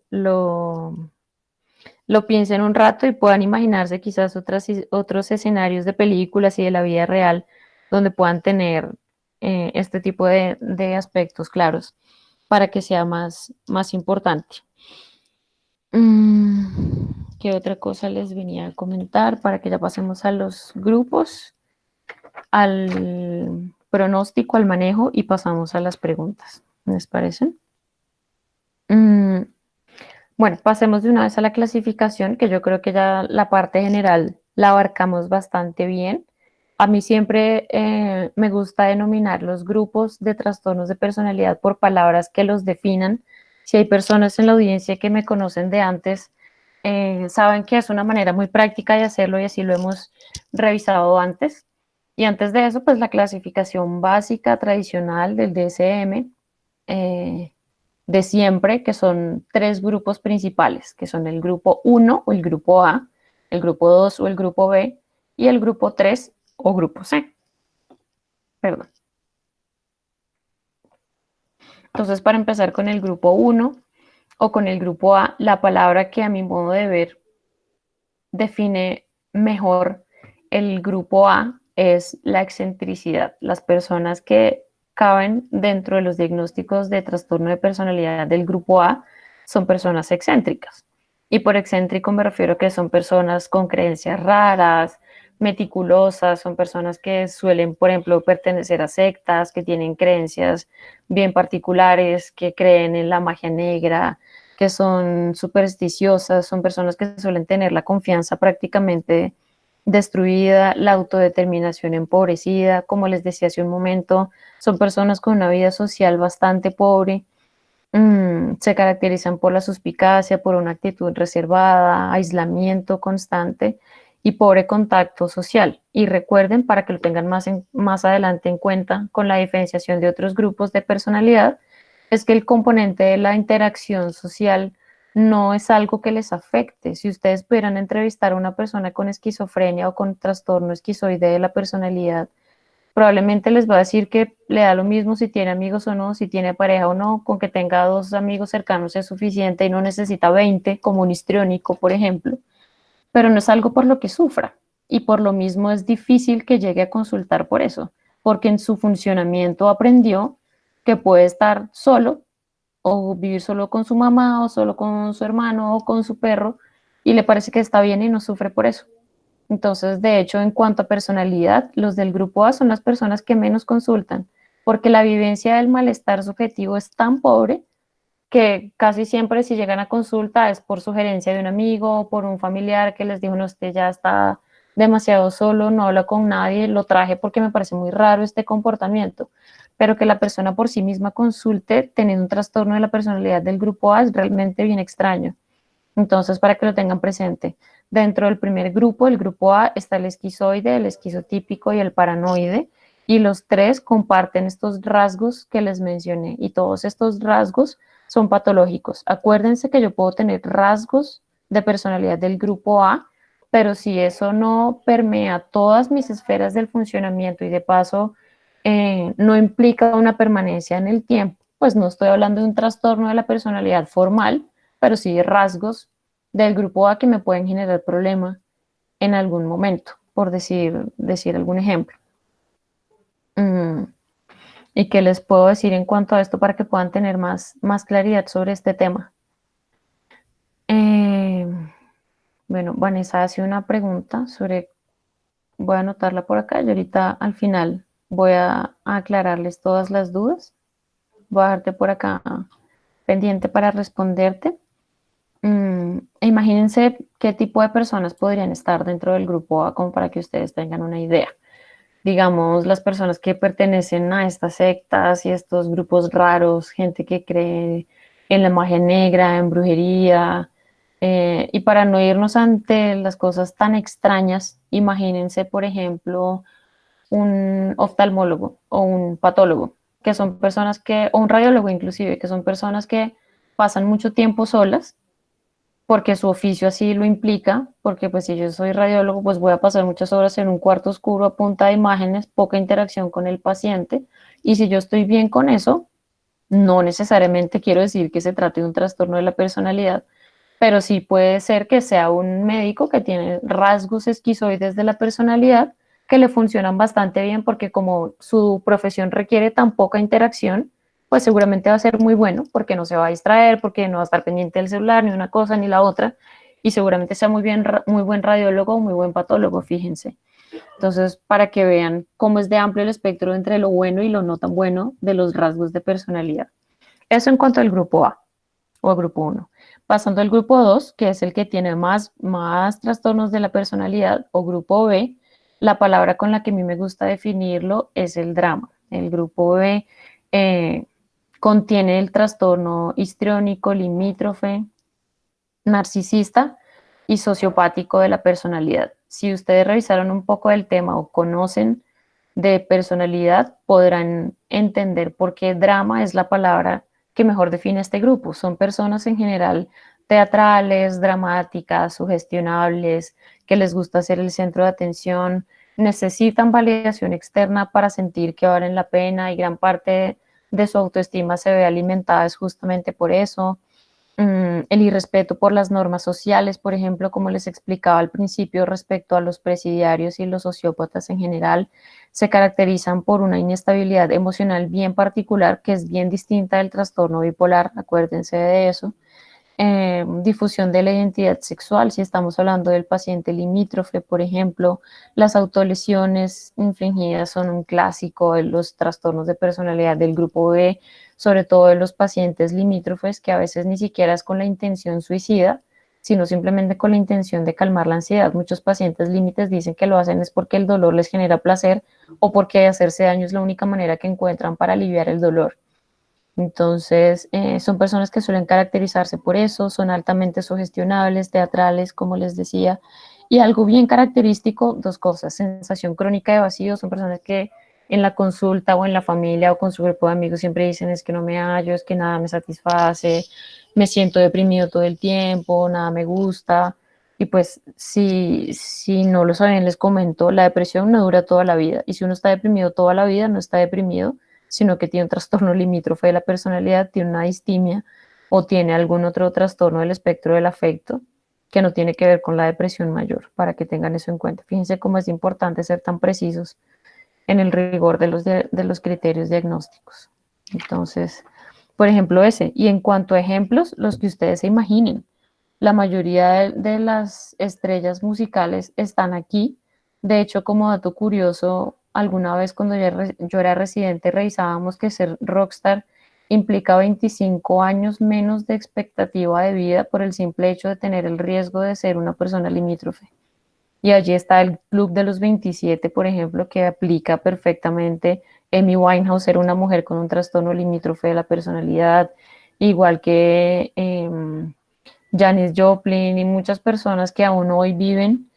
piensen un rato y puedan imaginarse quizás otros escenarios de películas y de la vida real donde puedan tener este tipo de aspectos claros para que sea más importante. ¿Qué otra cosa les venía a comentar para que ya pasemos a los grupos, al pronóstico, al manejo y pasamos a las preguntas? ¿Les parece? Mm, Bueno, pasemos de una vez a la clasificación, que yo creo que ya la parte general la abarcamos bastante bien. A mí siempre me gusta denominar los grupos de trastornos de personalidad por palabras que los definan. Si hay personas en la audiencia que me conocen de antes, saben que es una manera muy práctica de hacerlo y así lo hemos revisado antes. Y antes de eso, pues la clasificación básica tradicional del DSM. eh, de siempre, que son tres grupos principales, que son el grupo 1 o el grupo A, el grupo 2 o el grupo B y el grupo 3 o grupo C. Perdón. Entonces, para empezar con el grupo 1 o con el grupo A, la palabra que a mi modo de ver define mejor el grupo A es la excentricidad. Las personas que caben dentro de los diagnósticos de trastorno de personalidad del grupo A son personas excéntricas. Y por excéntrico me refiero a que son personas con creencias raras, meticulosas, son personas que suelen, por ejemplo, pertenecer a sectas, que tienen creencias bien particulares, que creen en la magia negra, que son supersticiosas, son personas que suelen tener la confianza prácticamente destruida, la autodeterminación empobrecida, como les decía hace un momento, son personas con una vida social bastante pobre, se caracterizan por la suspicacia, por una actitud reservada, aislamiento constante y pobre contacto social. Y recuerden, para que lo tengan más adelante en cuenta con la diferenciación de otros grupos de personalidad, es que el componente de la interacción social no es algo que les afecte. Si ustedes pudieran entrevistar a una persona con esquizofrenia o con trastorno esquizoide de la personalidad, probablemente les va a decir que le da lo mismo si tiene amigos o no, si tiene pareja o no, con que tenga dos amigos cercanos es suficiente y no necesita 20, como un histriónico, por ejemplo, pero no es algo por lo que sufra y por lo mismo es difícil que llegue a consultar por eso, porque en su funcionamiento aprendió que puede estar solo o vivir solo con su mamá o solo con su hermano o con su perro y le parece que está bien y no sufre por eso. Entonces, de hecho, en cuanto a personalidad, los del grupo A son las personas que menos consultan, porque la vivencia del malestar subjetivo es tan pobre que casi siempre si llegan a consulta es por sugerencia de un amigo o por un familiar que les dijo, no, usted ya está demasiado solo, no habla con nadie, lo traje porque me parece muy raro este comportamiento, pero que la persona por sí misma consulte teniendo un trastorno de la personalidad del grupo A es realmente bien extraño. Entonces, para que lo tengan presente, dentro del primer grupo, el grupo A, está el esquizoide, el esquizotípico y el paranoide, y los tres comparten estos rasgos que les mencioné, y todos estos rasgos son patológicos. Acuérdense que yo puedo tener rasgos de personalidad del grupo A, pero si eso no permea todas mis esferas del funcionamiento y de paso no implica una permanencia en el tiempo, pues no estoy hablando de un trastorno de la personalidad formal, pero sí del grupo A que me pueden generar problema en algún momento, por decir algún ejemplo. Mm, ¿Y qué les puedo decir en cuanto a esto para que puedan tener más claridad sobre este tema? Eh, bueno, Vanessa hace una pregunta voy a anotarla por acá y ahorita al final voy a aclararles todas las dudas. Voy a dejarte por acá pendiente para responderte. Imagínense qué tipo de personas podrían estar dentro del grupo A, como para que ustedes tengan una idea. Digamos, las personas que pertenecen a estas sectas y estos grupos raros, gente que cree en la magia negra, en brujería, y para no irnos ante las cosas tan extrañas, imagínense, por ejemplo, un oftalmólogo o un patólogo. que son personas que, o un radiólogo inclusive, que son personas que pasan mucho tiempo solas porque su oficio así lo implica, porque pues si yo soy radiólogo, pues voy a pasar muchas horas en un cuarto oscuro a punta de imágenes, poca interacción con el paciente, y si yo estoy bien con eso, no necesariamente quiero decir que se trate de un trastorno de la personalidad, pero sí puede ser que sea un médico que tiene rasgos esquizoides de la personalidad que le funcionan bastante bien porque como su profesión requiere tan poca interacción, pues seguramente va a ser muy bueno porque no se va a distraer, porque no va a estar pendiente del celular, ni una cosa ni la otra, y seguramente sea muy bien, muy buen radiólogo, muy buen patólogo, fíjense. Entonces, para que vean cómo es de amplio el espectro entre lo bueno y lo no tan bueno de los rasgos de personalidad. Eso en cuanto al grupo A o grupo uno. Pasando al grupo 2, que es el que tiene más trastornos de la personalidad, o grupo B, la palabra con la que a mí me gusta definirlo es el drama. El grupo B eh, contiene el trastorno histriónico, limítrofe, narcisista y sociopático de la personalidad. Si ustedes revisaron un poco del tema o conocen de personalidad, podrán entender por qué drama es la palabra que mejor define este grupo. Son personas en general teatrales, dramáticas, sugestionables, que les gusta ser el centro de atención, necesitan validación externa para sentir que valen la pena y gran parte de su autoestima se ve alimentada es justamente por eso. El irrespeto por las normas sociales, por ejemplo, como les explicaba al principio respecto a los presidiarios y los sociópatas en general, se caracterizan por una inestabilidad emocional bien particular que es bien distinta del trastorno bipolar, acuérdense de eso. Difusión de la identidad sexual, si estamos hablando del paciente limítrofe, por ejemplo, las autolesiones infringidas son un clásico de los trastornos de personalidad del grupo B, sobre todo de los pacientes limítrofes, que a veces ni siquiera es con la intención suicida, sino simplemente con la intención de calmar la ansiedad. Muchos pacientes límites dicen que lo hacen es porque el dolor les genera placer o porque hacerse daño es la única manera que encuentran para aliviar el dolor. Entonces, son personas que suelen caracterizarse por eso, son altamente sugestionables, teatrales, como les decía, y algo bien característico, dos cosas, sensación crónica de vacío, son personas que en la consulta o en la familia o con su grupo de amigos siempre dicen es que no me hallo, es que nada me satisface, me siento deprimido todo el tiempo, nada me gusta, y pues si no lo saben, les comento, la depresión no dura toda la vida, y si uno está deprimido toda la vida, no está deprimido, sino que tiene un trastorno limítrofe de la personalidad, tiene una distimia o tiene algún otro trastorno del espectro del afecto que no tiene que ver con la depresión mayor, para que tengan eso en cuenta. Fíjense cómo es importante ser tan precisos en el rigor de los criterios diagnósticos. Entonces, por ejemplo, ese. Y en cuanto a ejemplos, los que ustedes se imaginen. La mayoría de las estrellas musicales están aquí. De hecho, como dato curioso, alguna vez cuando yo era residente revisábamos que ser rockstar implica 25 años menos de expectativa de vida por el simple hecho de tener el riesgo de ser una persona limítrofe. Y allí está el Club de los 27, por ejemplo, que aplica perfectamente. Amy Winehouse era una mujer con un trastorno limítrofe de la personalidad, igual que Janis Joplin y muchas personas que aún hoy viven.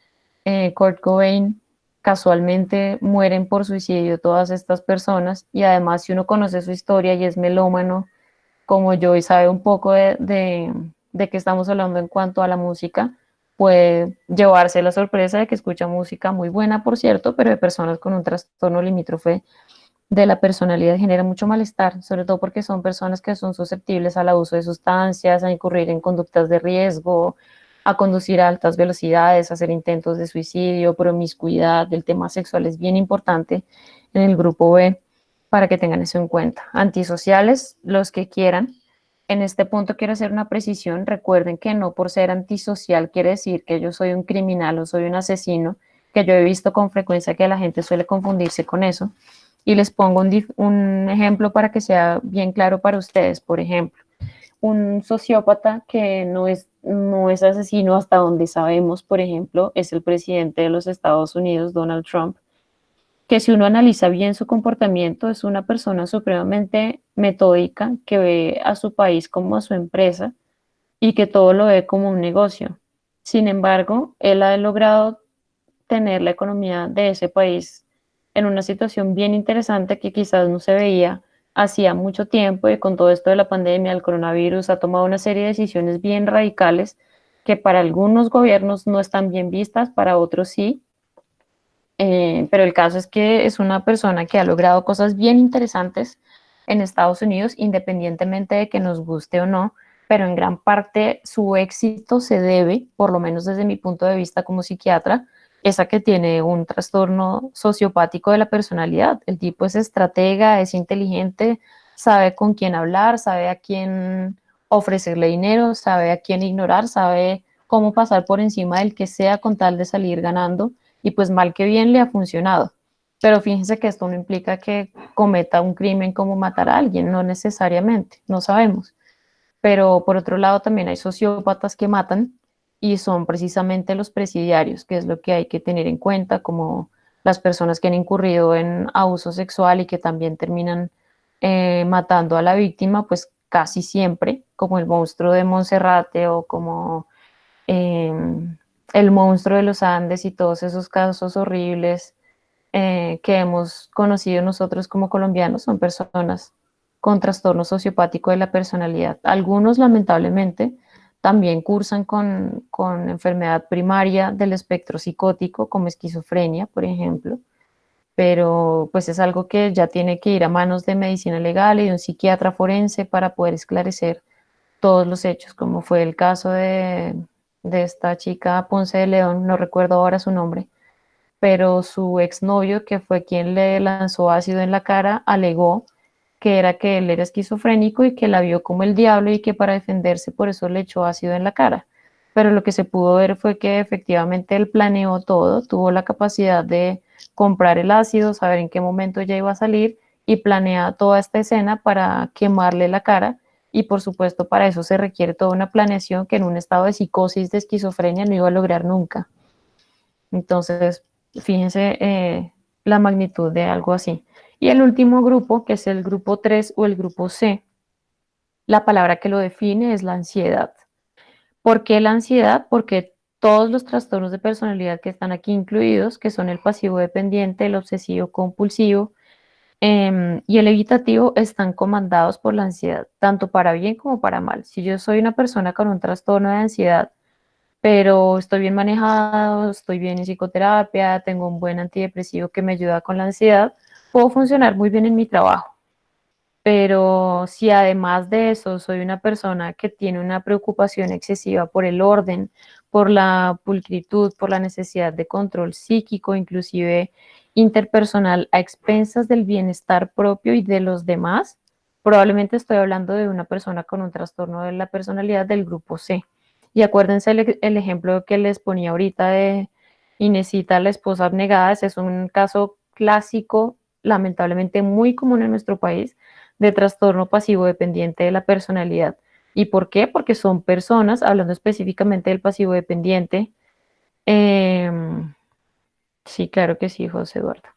Kurt Cobain, casualmente mueren por suicidio todas estas personas. Y además, si uno conoce su historia y es melómano, como yo, y sabe un poco de qué estamos hablando en cuanto a la música, puede llevarse la sorpresa de que escucha música muy buena, por cierto, pero de personas con un trastorno limítrofe de la personalidad genera mucho malestar, sobre todo porque son personas que son susceptibles al abuso de sustancias, a incurrir en conductas de riesgo, a conducir a altas velocidades, a hacer intentos de suicidio, promiscuidad. El tema sexual es bien importante en el grupo B para que tengan eso en cuenta. Antisociales, los que quieran. En este punto quiero hacer una precisión. Recuerden que no por ser antisocial quiere decir que yo soy un criminal o soy un asesino, que yo he visto con frecuencia que la gente suele confundirse con eso. Y les pongo un ejemplo para que sea bien claro para ustedes. Por ejemplo, un sociópata que no es asesino hasta donde sabemos, por ejemplo, es el presidente de los Estados Unidos, Donald Trump, que si uno analiza bien su comportamiento, es una persona supremamente metódica que ve a su país como a su empresa y que todo lo ve como un negocio. Sin embargo, él ha logrado tener la economía de ese país en una situación bien interesante que quizás no se veía hacía mucho tiempo y con todo esto de la pandemia, el coronavirus, ha tomado una serie de decisiones bien radicales que para algunos gobiernos no están bien vistas, para otros sí. Pero el caso es que es una persona que ha logrado cosas bien interesantes en Estados Unidos, independientemente de que nos guste o no, pero en gran parte su éxito se debe, por lo menos desde mi punto de vista como psiquiatra, es a que tiene un trastorno sociopático de la personalidad. El tipo es estratega, es inteligente, sabe con quién hablar, sabe a quién ofrecerle dinero, sabe a quién ignorar, sabe cómo pasar por encima del que sea con tal de salir ganando y pues mal que bien le ha funcionado. Pero fíjense que esto no implica que cometa un crimen como matar a alguien, no necesariamente, no sabemos. Pero por otro lado también hay sociópatas que matan y son precisamente los presidiarios, que es lo que hay que tener en cuenta, como las personas que han incurrido en abuso sexual y que también terminan matando a la víctima, pues casi siempre, como el monstruo de Monserrate o como eh, el monstruo de los Andes y todos esos casos horribles que hemos conocido nosotros como colombianos son personas con trastorno sociopático de la personalidad. Algunos, lamentablemente, también cursan con enfermedad primaria del espectro psicótico, como esquizofrenia, por ejemplo, pero pues es algo que ya tiene que ir a manos de medicina legal y de un psiquiatra forense para poder esclarecer todos los hechos, como fue el caso de esta chica Ponce de León, no recuerdo ahora su nombre, pero su exnovio, que fue quien le lanzó ácido en la cara, alegó que era que él era esquizofrénico y que la vio como el diablo y que para defenderse por eso le echó ácido en la cara. Pero lo que se pudo ver fue que efectivamente él planeó todo, tuvo la capacidad de comprar el ácido, saber en qué momento ya iba a salir y planea toda esta escena para quemarle la cara. Y por supuesto para eso se requiere toda una planeación que en un estado de psicosis, de esquizofrenia, no iba a lograr nunca. Entonces, fíjense la magnitud de algo así. Y el último grupo, que es el grupo 3 o el grupo C, la palabra que lo define es la ansiedad. ¿Por qué la ansiedad? Porque todos los trastornos de personalidad que están aquí incluidos, que son el pasivo dependiente, el obsesivo compulsivo y el evitativo, están comandados por la ansiedad, tanto para bien como para mal. Si yo soy una persona con un trastorno de ansiedad, pero estoy bien manejado, estoy bien en psicoterapia, tengo un buen antidepresivo que me ayuda con la ansiedad, puedo funcionar muy bien en mi trabajo. Pero si además de eso soy una persona que tiene una preocupación excesiva por el orden, por la pulcritud, por la necesidad de control psíquico, inclusive interpersonal, a expensas del bienestar propio y de los demás, probablemente estoy hablando de una persona con un trastorno de la personalidad del grupo C. Y acuérdense el ejemplo que les ponía ahorita de Inesita, la esposa abnegada, ese es un caso clásico, lamentablemente muy común en nuestro país, de trastorno pasivo dependiente de la personalidad. ¿Y por qué? Porque son personas, hablando específicamente del pasivo dependiente, eh, sí, claro que sí, José Eduardo,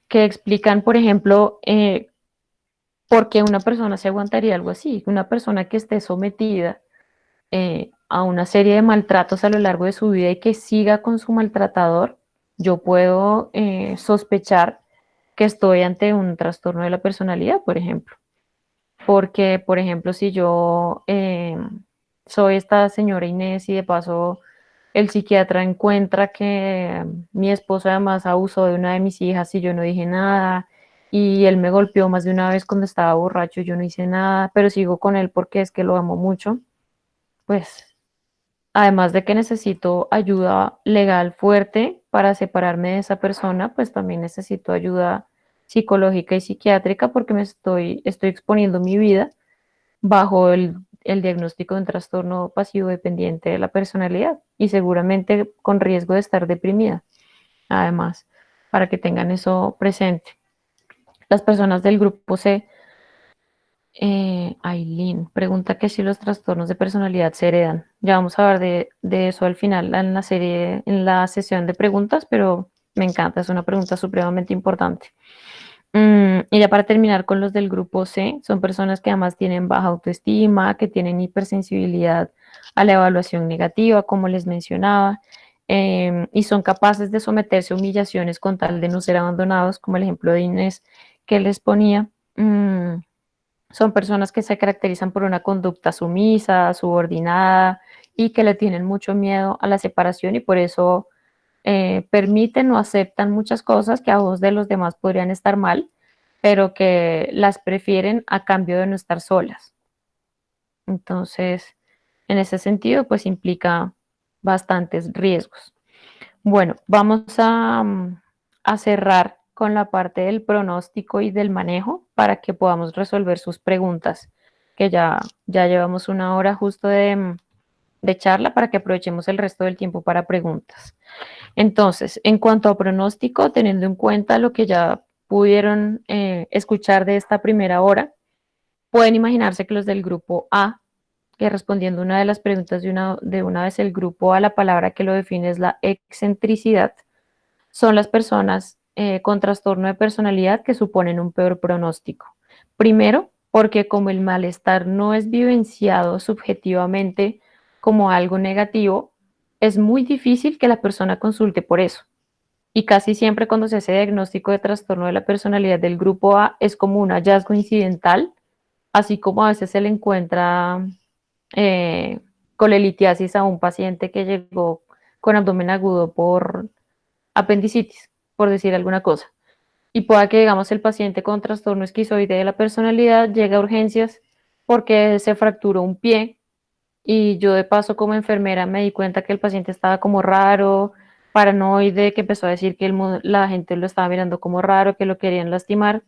que explican, por ejemplo, por qué una persona se aguantaría algo así. Una persona que esté sometida a una serie de maltratos a lo largo de su vida y que siga con su maltratador, yo puedo sospechar que estoy ante un trastorno de la personalidad, por ejemplo. Porque, por ejemplo, si yo soy esta señora Inés y de paso el psiquiatra encuentra que mi esposo además abusó de una de mis hijas y yo no dije nada, y él me golpeó más de una vez cuando estaba borracho, yo no hice nada, pero sigo con él porque es que lo amo mucho, pues además de que necesito ayuda legal fuerte para separarme de esa persona, pues también necesito ayuda psicológica y psiquiátrica porque estoy exponiendo mi vida bajo el diagnóstico de un trastorno pasivo dependiente de la personalidad y seguramente con riesgo de estar deprimida, además, para que tengan eso presente. Las personas del grupo C, Aileen, pregunta que si los trastornos de personalidad se heredan. Ya vamos a hablar de eso al final en la serie, en la sesión de preguntas, pero me encanta, es una pregunta supremamente importante. Y ya para terminar con los del grupo C, son personas que además tienen baja autoestima, que tienen hipersensibilidad a la evaluación negativa, como les mencionaba, y son capaces de someterse a humillaciones con tal de no ser abandonados, como el ejemplo de Inés que les ponía. Son personas que se caracterizan por una conducta sumisa, subordinada y que le tienen mucho miedo a la separación y por eso permiten o aceptan muchas cosas que a ojos de los demás podrían estar mal, pero que las prefieren a cambio de no estar solas. Entonces, en ese sentido, pues implica bastantes riesgos. Bueno, vamos a cerrar con la parte del pronóstico y del manejo para que podamos resolver sus preguntas, que ya llevamos una hora justo de charla para que aprovechemos el resto del tiempo para preguntas. Entonces, en cuanto a pronóstico, teniendo en cuenta lo que ya pudieron escuchar de esta primera hora, pueden imaginarse que los del grupo A, que respondiendo una de las preguntas de una vez el grupo A, la palabra que lo define es la excentricidad, son las personas con trastorno de personalidad que suponen un peor pronóstico. Primero, porque como el malestar no es vivenciado subjetivamente como algo negativo, es muy difícil que la persona consulte por eso. Y casi siempre cuando se hace diagnóstico de trastorno de la personalidad del grupo A es como un hallazgo incidental, así como a veces se le encuentra eh, colelitiasis a un paciente que llegó con abdomen agudo por apendicitis, por decir alguna cosa. Y pueda que, digamos, el paciente con trastorno esquizoide de la personalidad llegue a urgencias porque se fracturó un pie y yo de paso como enfermera me di cuenta que el paciente estaba como raro, paranoide, que empezó a decir que la gente lo estaba mirando como raro, que lo querían lastimar.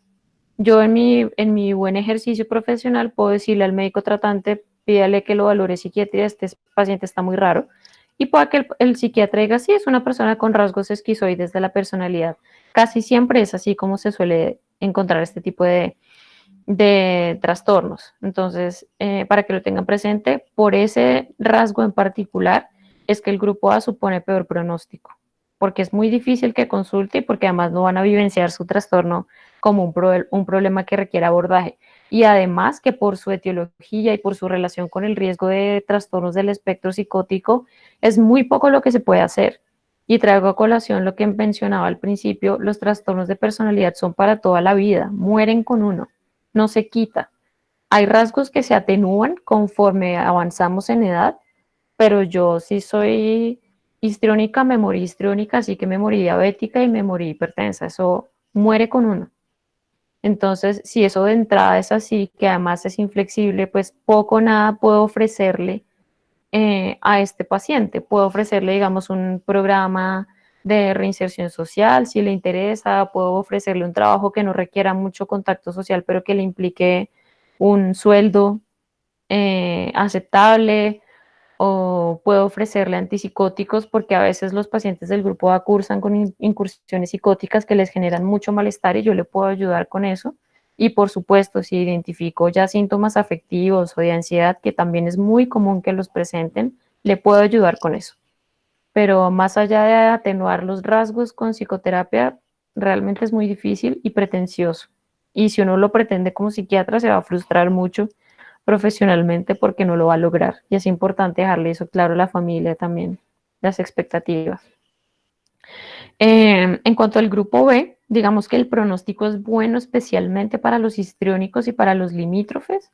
Yo en mi buen ejercicio profesional puedo decirle al médico tratante, pídale que lo valore psiquiatría, este paciente está muy raro. Y pueda que el psiquiatra diga, sí, es una persona con rasgos esquizoides de la personalidad. Casi siempre es así como se suele encontrar este tipo de trastornos. Entonces, para que lo tengan presente, por ese rasgo en particular es que el grupo A supone peor pronóstico, porque es muy difícil que consulte y porque además no van a vivenciar su trastorno como un problema que requiere abordaje. Y además que por su etiología y por su relación con el riesgo de trastornos del espectro psicótico, es muy poco lo que se puede hacer. Y traigo a colación lo que mencionaba al principio, los trastornos de personalidad son para toda la vida, mueren con uno, no se quita. Hay rasgos que se atenúan conforme avanzamos en edad, pero yo sí soy histriónica, me morí histriónica, así que me morí diabética y me morí hipertensa. Eso muere con uno. Entonces, si eso de entrada es así, que además es inflexible, pues poco o nada puedo ofrecerle a este paciente. Puedo ofrecerle, digamos, un programa de reinserción social, si le interesa, puedo ofrecerle un trabajo que no requiera mucho contacto social, pero que le implique un sueldo aceptable, o puedo ofrecerle antipsicóticos porque a veces los pacientes del grupo A cursan con incursiones psicóticas que les generan mucho malestar y yo le puedo ayudar con eso. Y por supuesto, si identifico ya síntomas afectivos o de ansiedad, que también es muy común que los presenten, le puedo ayudar con eso. Pero más allá de atenuar los rasgos con psicoterapia, realmente es muy difícil y pretencioso. Y si uno lo pretende como psiquiatra, se va a frustrar mucho profesionalmente porque no lo va a lograr. Y es importante dejarle eso claro a la familia también, las expectativas. En cuanto al grupo B, digamos que el pronóstico es bueno especialmente para los histriónicos y para los limítrofes,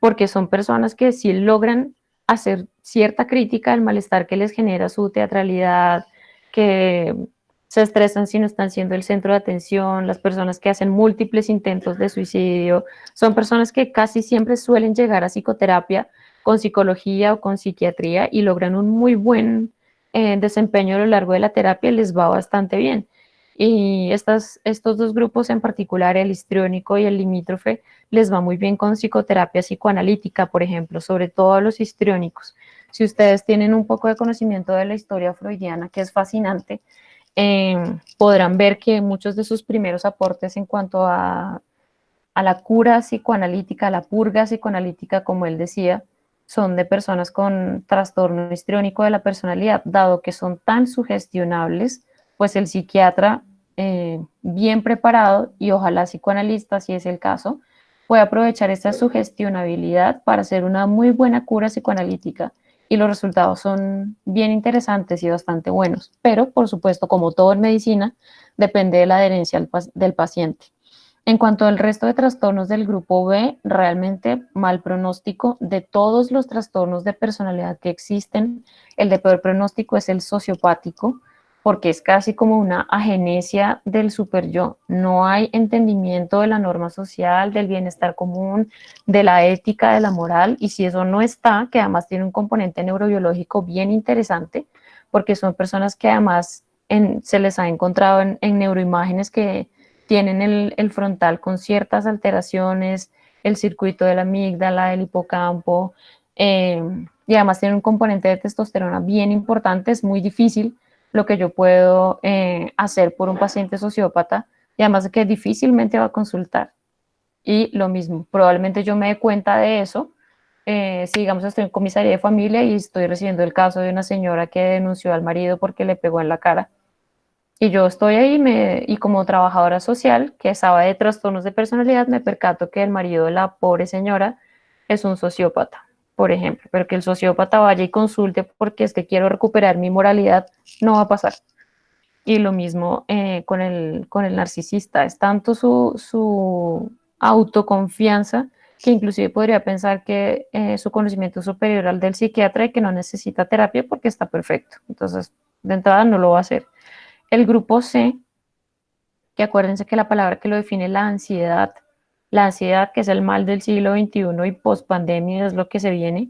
porque son personas que sí logran hacer cierta crítica al malestar que les genera su teatralidad, que se estresan si no están siendo el centro de atención, las personas que hacen múltiples intentos de suicidio, son personas que casi siempre suelen llegar a psicoterapia con psicología o con psiquiatría y logran un muy buen desempeño a lo largo de la terapia y les va bastante bien. Y estos dos grupos en particular, el histriónico y el limítrofe, les va muy bien con psicoterapia psicoanalítica, por ejemplo, sobre todo a los histriónicos. Si ustedes tienen un poco de conocimiento de la historia freudiana, que es fascinante, podrán ver que muchos de sus primeros aportes en cuanto a la cura psicoanalítica, a la purga psicoanalítica, como él decía, son de personas con trastorno histriónico de la personalidad, dado que son tan sugestionables, pues el psiquiatra bien preparado y ojalá psicoanalista, si es el caso, puede aprovechar esta sugestionabilidad para hacer una muy buena cura psicoanalítica y los resultados son bien interesantes y bastante buenos, pero por supuesto, como todo en medicina, depende de la adherencia del paciente. En cuanto al resto de trastornos del grupo B, realmente mal pronóstico. De todos los trastornos de personalidad que existen, el de peor pronóstico es el sociopático, porque es casi como una agenesia del super yo. No hay entendimiento de la norma social, del bienestar común, de la ética, de la moral, y si eso no está, que además tiene un componente neurobiológico bien interesante, porque son personas que además se les ha encontrado en neuroimágenes que tienen el frontal con ciertas alteraciones, el circuito de la amígdala, del hipocampo, y además tiene un componente de testosterona bien importante. Es muy difícil lo que yo puedo hacer por un paciente sociópata, y además de que difícilmente va a consultar. Y lo mismo, probablemente yo me dé cuenta de eso. Si digamos estoy en comisaría de familia y estoy recibiendo el caso de una señora que denunció al marido porque le pegó en la cara, y yo estoy ahí y como trabajadora social que sabe de trastornos de personalidad, me percato que el marido de la pobre señora es un sociópata, por ejemplo, pero que el sociópata vaya y consulte porque es que quiero recuperar mi moralidad, no va a pasar. Y lo mismo con el narcisista, es tanto su autoconfianza que inclusive podría pensar que su conocimiento es superior al del psiquiatra y que no necesita terapia porque está perfecto. Entonces, de entrada no lo va a hacer. El grupo C, que acuérdense que la palabra que lo define es la ansiedad que es el mal del siglo XXI y post pandemia es lo que se viene,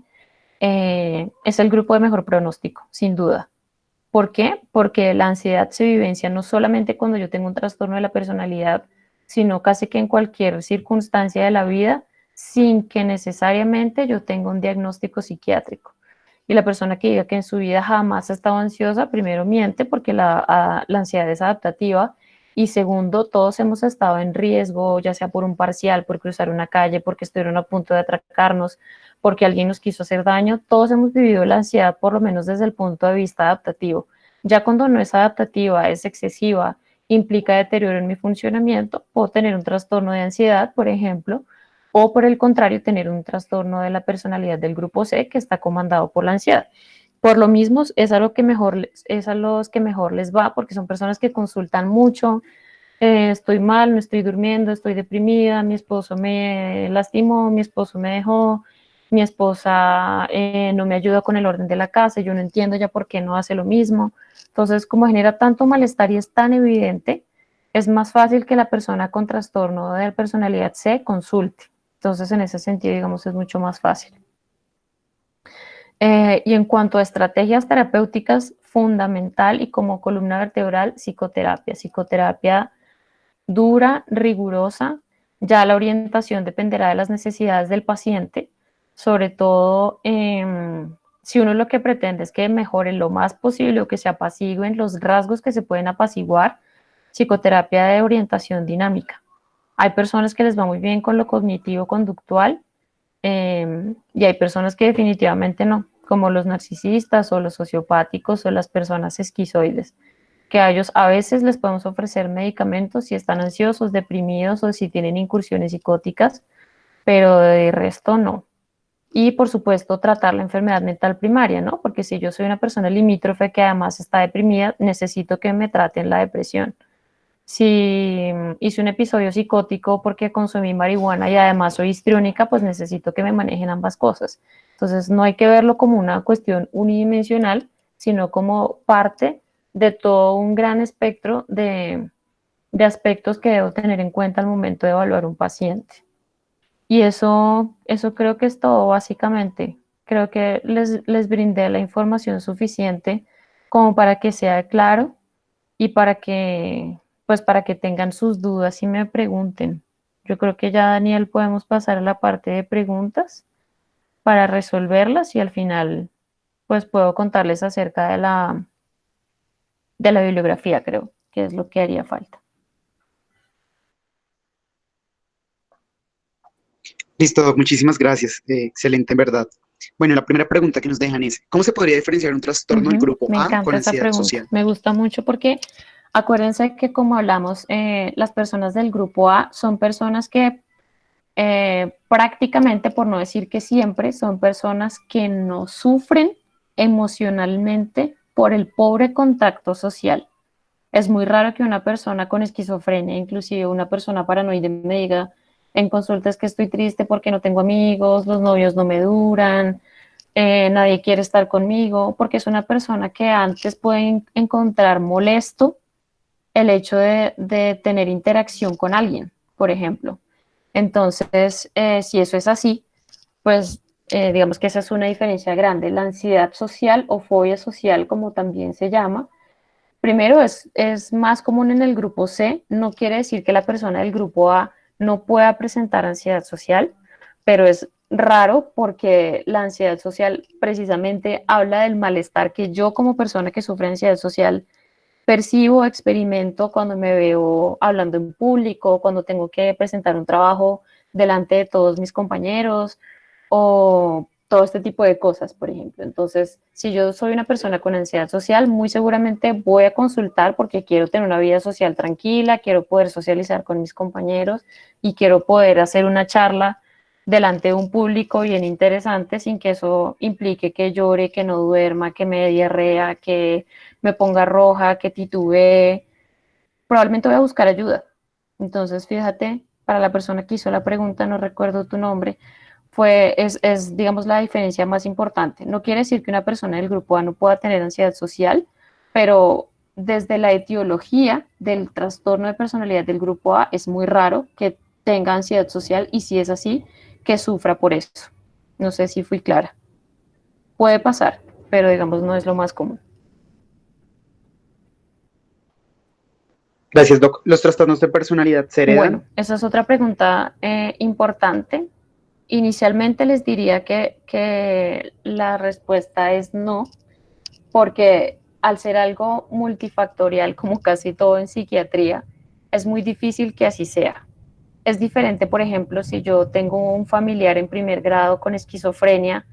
es el grupo de mejor pronóstico, sin duda. ¿Por qué? Porque la ansiedad se vivencia no solamente cuando yo tengo un trastorno de la personalidad, sino casi que en cualquier circunstancia de la vida, sin que necesariamente yo tenga un diagnóstico psiquiátrico. Y la persona que diga que en su vida jamás ha estado ansiosa, primero miente porque la ansiedad es adaptativa, y segundo, todos hemos estado en riesgo, ya sea por un parcial, por cruzar una calle, porque estuvieron a punto de atracarnos, porque alguien nos quiso hacer daño. Todos hemos vivido la ansiedad por lo menos desde el punto de vista adaptativo. Ya cuando no es adaptativa, es excesiva, implica deterioro en mi funcionamiento, puedo tener un trastorno de ansiedad, por ejemplo, o por el contrario, tener un trastorno de la personalidad del grupo C que está comandado por la ansiedad. Por lo mismo, es a los que mejor les va, porque son personas que consultan mucho. Estoy mal, no estoy durmiendo, estoy deprimida, mi esposo me lastimó, mi esposo me dejó, mi esposa no me ayuda con el orden de la casa, yo no entiendo ya por qué no hace lo mismo. Entonces, como genera tanto malestar y es tan evidente, es más fácil que la persona con trastorno de personalidad C consulte. Entonces, en ese sentido, digamos, es mucho más fácil. Y en cuanto a estrategias terapéuticas, fundamental y como columna vertebral, psicoterapia. Psicoterapia dura, rigurosa. Ya la orientación dependerá de las necesidades del paciente, sobre todo si uno lo que pretende es que mejoren lo más posible o que se apacigüen los rasgos que se pueden apaciguar. Psicoterapia de orientación dinámica. Hay personas que les va muy bien con lo cognitivo-conductual, y hay personas que definitivamente no, como los narcisistas o los sociopáticos o las personas esquizoides, que a ellos a veces les podemos ofrecer medicamentos si están ansiosos, deprimidos o si tienen incursiones psicóticas, pero de resto no. Y por supuesto tratar la enfermedad mental primaria, ¿no? Porque si yo soy una persona limítrofe que además está deprimida, necesito que me traten la depresión. Si hice un episodio psicótico porque consumí marihuana y además soy histriónica, pues necesito que me manejen ambas cosas. Entonces no hay que verlo como una cuestión unidimensional, sino como parte de todo un gran espectro de aspectos que debo tener en cuenta al momento de evaluar un paciente. Y eso creo que es todo básicamente. Creo que les brindé la información suficiente como para que sea claro y para que tengan sus dudas y me pregunten. Yo creo que ya, Daniel, podemos pasar a la parte de preguntas para resolverlas y al final, pues puedo contarles acerca de la bibliografía, creo, que es lo que haría falta.
Listo, Doc, muchísimas gracias. Excelente, en verdad. Bueno, la primera pregunta que nos dejan es, ¿cómo se podría diferenciar un trastorno del grupo
Me
A con
encanta esa
ansiedad
pregunta.
social?
Me gusta mucho porque acuérdense que como hablamos, las personas del grupo A son personas que prácticamente, por no decir que siempre, son personas que no sufren emocionalmente por el pobre contacto social. Es muy raro que una persona con esquizofrenia, inclusive una persona paranoide, me diga en consultas que estoy triste porque no tengo amigos, los novios no me duran, nadie quiere estar conmigo, porque es una persona que antes puede encontrar molesto el hecho de tener interacción con alguien, por ejemplo. Entonces, si eso es así, pues digamos que esa es una diferencia grande. La ansiedad social o fobia social, como también se llama, primero es más común en el grupo C, no quiere decir que la persona del grupo A no pueda presentar ansiedad social, pero es raro porque la ansiedad social precisamente habla del malestar que yo como persona que sufre ansiedad social percibo, experimento cuando me veo hablando en público, cuando tengo que presentar un trabajo delante de todos mis compañeros o todo este tipo de cosas, por ejemplo. Entonces, si yo soy una persona con ansiedad social, muy seguramente voy a consultar porque quiero tener una vida social tranquila, quiero poder socializar con mis compañeros y quiero poder hacer una charla delante de un público bien interesante sin que eso implique que llore, que no duerma, que me dé diarrea, que me ponga roja, que titubee. Probablemente voy a buscar ayuda. Entonces, fíjate, para la persona que hizo la pregunta, no recuerdo tu nombre, digamos, la diferencia más importante. No quiere decir que una persona del grupo A no pueda tener ansiedad social, pero desde la etiología del trastorno de personalidad del grupo A es muy raro que tenga ansiedad social y si es así, que sufra por eso. No sé si fui clara. Puede pasar, pero digamos no es lo más común.
Gracias, Doc. ¿Los trastornos de personalidad se
Bueno,
heredan?
esa es otra pregunta importante. Inicialmente les diría que la respuesta es no, porque al ser algo multifactorial, como casi todo en psiquiatría, es muy difícil que así sea. Es diferente, por ejemplo, si yo tengo un familiar en primer grado con esquizofrenia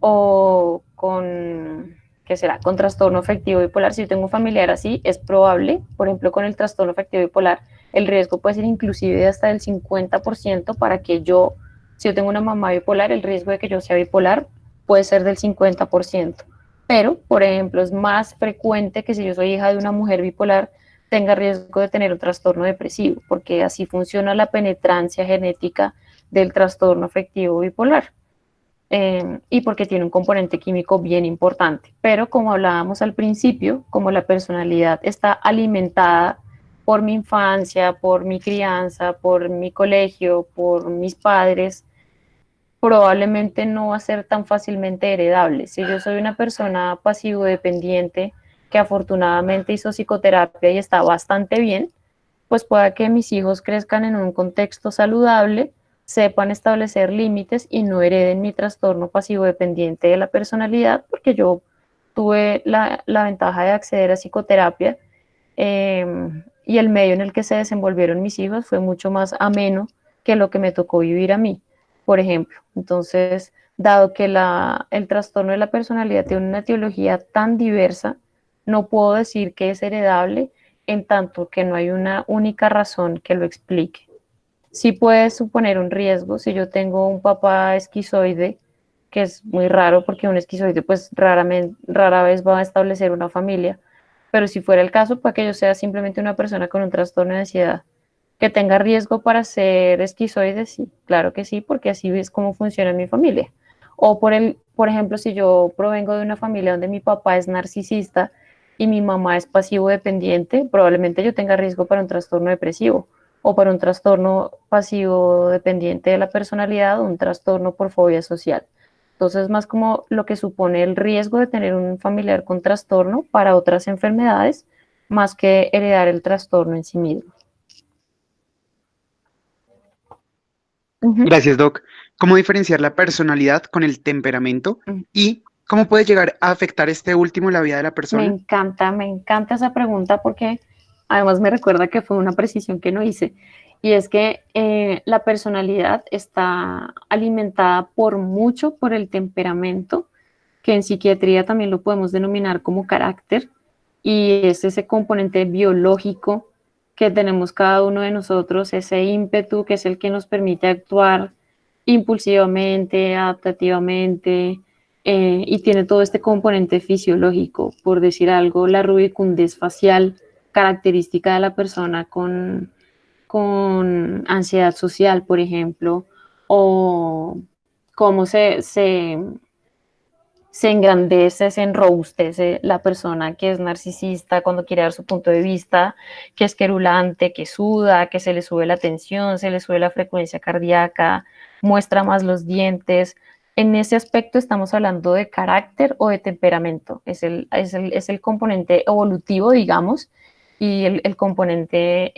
o con, ¿qué será?, con trastorno afectivo bipolar. Si yo tengo un familiar así, es probable, por ejemplo, con el trastorno afectivo bipolar, el riesgo puede ser inclusive de hasta del 50% para que yo, si yo tengo una mamá bipolar, el riesgo de que yo sea bipolar puede ser del 50%. Pero, por ejemplo, es más frecuente que si yo soy hija de una mujer bipolar, tenga riesgo de tener un trastorno depresivo, porque así funciona la penetrancia genética del trastorno afectivo bipolar. Y porque tiene un componente químico bien importante. Pero como hablábamos al principio, como la personalidad está alimentada por mi infancia, por mi crianza, por mi colegio, por mis padres, probablemente no va a ser tan fácilmente heredable. Si yo soy una persona pasivo-dependiente que afortunadamente hizo psicoterapia y está bastante bien, pues pueda que mis hijos crezcan en un contexto saludable, sepan establecer límites y no hereden mi trastorno pasivo dependiente de la personalidad, porque yo tuve la ventaja de acceder a psicoterapia y el medio en el que se desenvolvieron mis hijos fue mucho más ameno que lo que me tocó vivir a mí, por ejemplo. Entonces, dado que el trastorno de la personalidad tiene una etiología tan diversa, no puedo decir que es heredable en tanto que no hay una única razón que lo explique. Sí puede suponer un riesgo si yo tengo un papá esquizoide, que es muy raro porque un esquizoide pues rara vez va a establecer una familia, pero si fuera el caso, para que yo sea simplemente una persona con un trastorno de ansiedad que tenga riesgo para ser esquizoide, sí, claro que sí, porque así es como funciona en mi familia. O por ejemplo, si yo provengo de una familia donde mi papá es narcisista y mi mamá es pasivo dependiente, probablemente yo tenga riesgo para un trastorno depresivo o para un trastorno pasivo dependiente de la personalidad o un trastorno por fobia social. Entonces, más como lo que supone el riesgo de tener un familiar con trastorno para otras enfermedades, más que heredar el trastorno en sí mismo. Uh-huh.
Gracias, Doc. ¿Cómo diferenciar la personalidad con el temperamento y cómo puede llegar a afectar este último la vida de la persona?
Me encanta esa pregunta porque además me recuerda que fue una precisión que no hice. Y es que la personalidad está alimentada por mucho por el temperamento, que en psiquiatría también lo podemos denominar como carácter, y es ese componente biológico que tenemos cada uno de nosotros, ese ímpetu que es el que nos permite actuar impulsivamente, adaptativamente, y tiene todo este componente fisiológico, por decir algo, la rubicundez facial característica de la persona con ansiedad social, por ejemplo, o cómo se engrandece, se enrobustece la persona que es narcisista cuando quiere dar su punto de vista, que es querulante, que suda, que se le sube la tensión, se le sube la frecuencia cardíaca, muestra más los dientes. En ese aspecto estamos hablando de carácter o de temperamento. Es el componente evolutivo, digamos, y el componente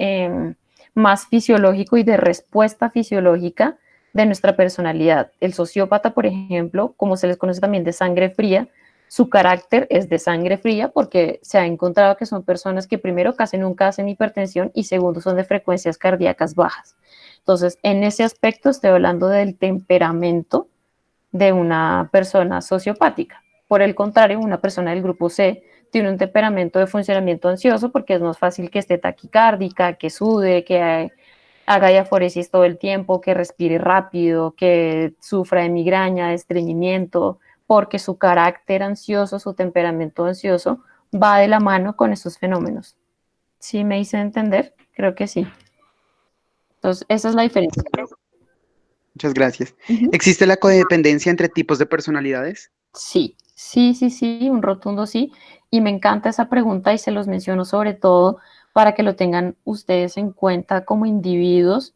más fisiológico y de respuesta fisiológica de nuestra personalidad. El sociópata, por ejemplo, como se les conoce también de sangre fría, su carácter es de sangre fría porque se ha encontrado que son personas que primero casi nunca hacen hipertensión y segundo son de frecuencias cardíacas bajas. Entonces, en ese aspecto estoy hablando del temperamento de una persona sociopática. Por el contrario, una persona del grupo C tiene un temperamento de funcionamiento ansioso porque es más fácil que esté taquicárdica, que sude, que haga diaforesis todo el tiempo, que respire rápido, que sufra de migraña, de estreñimiento, porque su carácter ansioso, su temperamento ansioso va de la mano con esos fenómenos. ¿Sí me hice entender? Creo que sí. Entonces, esa es la diferencia.
Muchas gracias.
Uh -huh.
¿Existe la codependencia entre tipos de personalidades?
Sí, sí, sí, sí, un rotundo sí. Y me encanta esa pregunta y se los menciono sobre todo para que lo tengan ustedes en cuenta como individuos,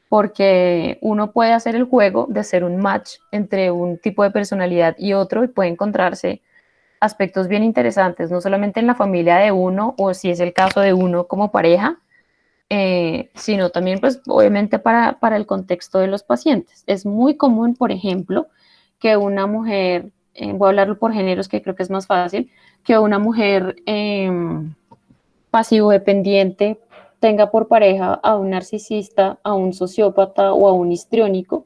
porque uno puede hacer el juego de ser un match entre un tipo de personalidad y otro y puede encontrarse aspectos bien interesantes, no solamente en la familia de uno o si es el caso de uno como pareja, sino también pues obviamente para el contexto de los pacientes. Es muy común, por ejemplo, que una mujer, voy a hablarlo por géneros que creo que es más fácil, que una mujer pasivo-dependiente tenga por pareja a un narcisista, a un sociópata o a un histriónico,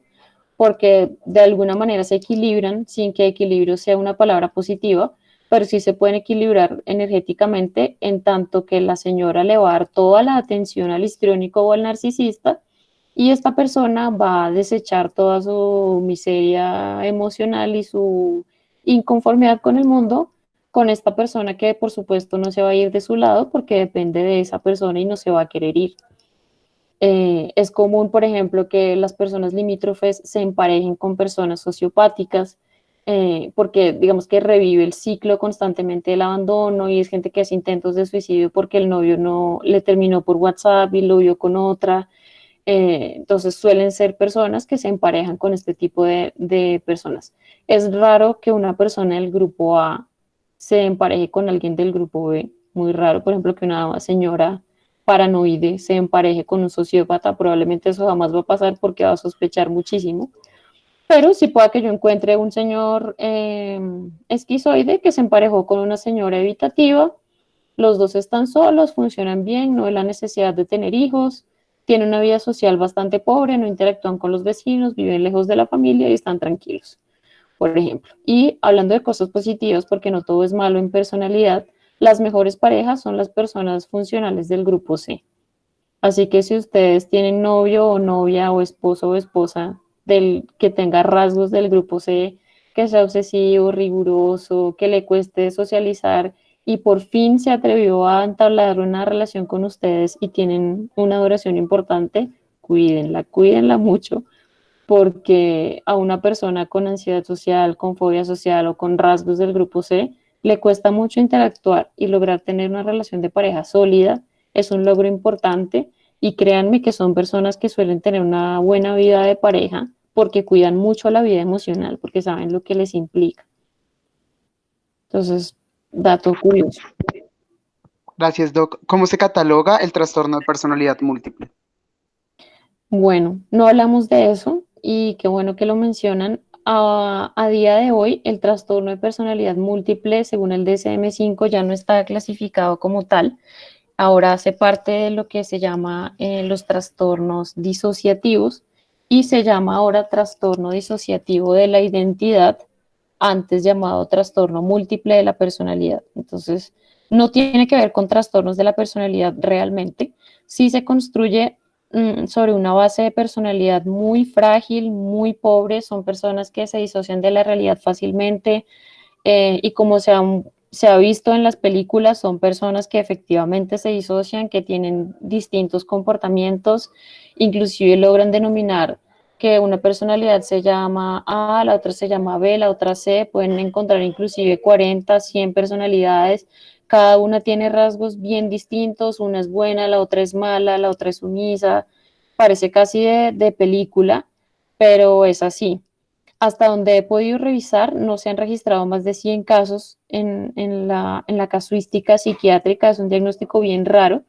porque de alguna manera se equilibran sin que equilibrio sea una palabra positiva, pero sí se pueden equilibrar energéticamente en tanto que la señora le va a dar toda la atención al histriónico o al narcisista y esta persona va a desechar toda su miseria emocional y su inconformidad con el mundo con esta persona que por supuesto no se va a ir de su lado porque depende de esa persona y no se va a querer ir. Es común, por ejemplo, que las personas limítrofes se emparejen con personas sociopáticas, porque digamos que revive el ciclo constantemente del abandono y es gente que hace intentos de suicidio porque el novio no le terminó por WhatsApp y lo vio con otra. Entonces suelen ser personas que se emparejan con este tipo de personas. Es raro que una persona del grupo A se empareje con alguien del grupo B. Muy raro, por ejemplo, que una señora paranoide se empareje con un sociópata. Probablemente eso jamás va a pasar porque va a sospechar muchísimo. Pero sí puede que yo encuentre un señor esquizoide que se emparejó con una señora evitativa. Los dos están solos, funcionan bien, no hay la necesidad de tener hijos, tienen una vida social bastante pobre, no interactúan con los vecinos, viven lejos de la familia y están tranquilos, por ejemplo. Y hablando de cosas positivas, porque no todo es malo en personalidad, las mejores parejas son las personas funcionales del grupo C. Así que si ustedes tienen novio o novia o esposo o esposa del que tenga rasgos del grupo C, que sea obsesivo, riguroso, que le cueste socializar y por fin se atrevió a entablar una relación con ustedes y tienen una duración importante, cuídenla, cuídenla mucho, porque a una persona con ansiedad social, con fobia social o con rasgos del grupo C, le cuesta mucho interactuar y lograr tener una relación de pareja sólida es un logro importante y créanme que son personas que suelen tener una buena vida de pareja porque cuidan mucho la vida emocional, porque saben lo que les implica. Entonces, dato curioso.
Gracias, Doc. ¿Cómo se cataloga el trastorno de personalidad múltiple?
Bueno, no hablamos de eso y qué bueno que lo mencionan. A día de hoy, el trastorno de personalidad múltiple, según el DSM-5, ya no está clasificado como tal. Ahora hace parte de lo que se llama los trastornos disociativos y se llama ahora trastorno disociativo de la identidad, antes llamado trastorno múltiple de la personalidad. Entonces, no tiene que ver con trastornos de la personalidad realmente, sí se construye sobre una base de personalidad muy frágil, muy pobre, son personas que se disocian de la realidad fácilmente y como se han se ha visto en las películas, son personas que efectivamente se disocian, que tienen distintos comportamientos, inclusive logran denominar que una personalidad se llama A, la otra se llama B, la otra C, pueden encontrar inclusive 40, 100 personalidades, cada una tiene rasgos bien distintos, una es buena, la otra es mala, la otra es sumisa, parece casi de película, pero es así. Hasta donde he podido revisar, no se han registrado más de 100 casos en la casuística psiquiátrica. Es un diagnóstico bien raro,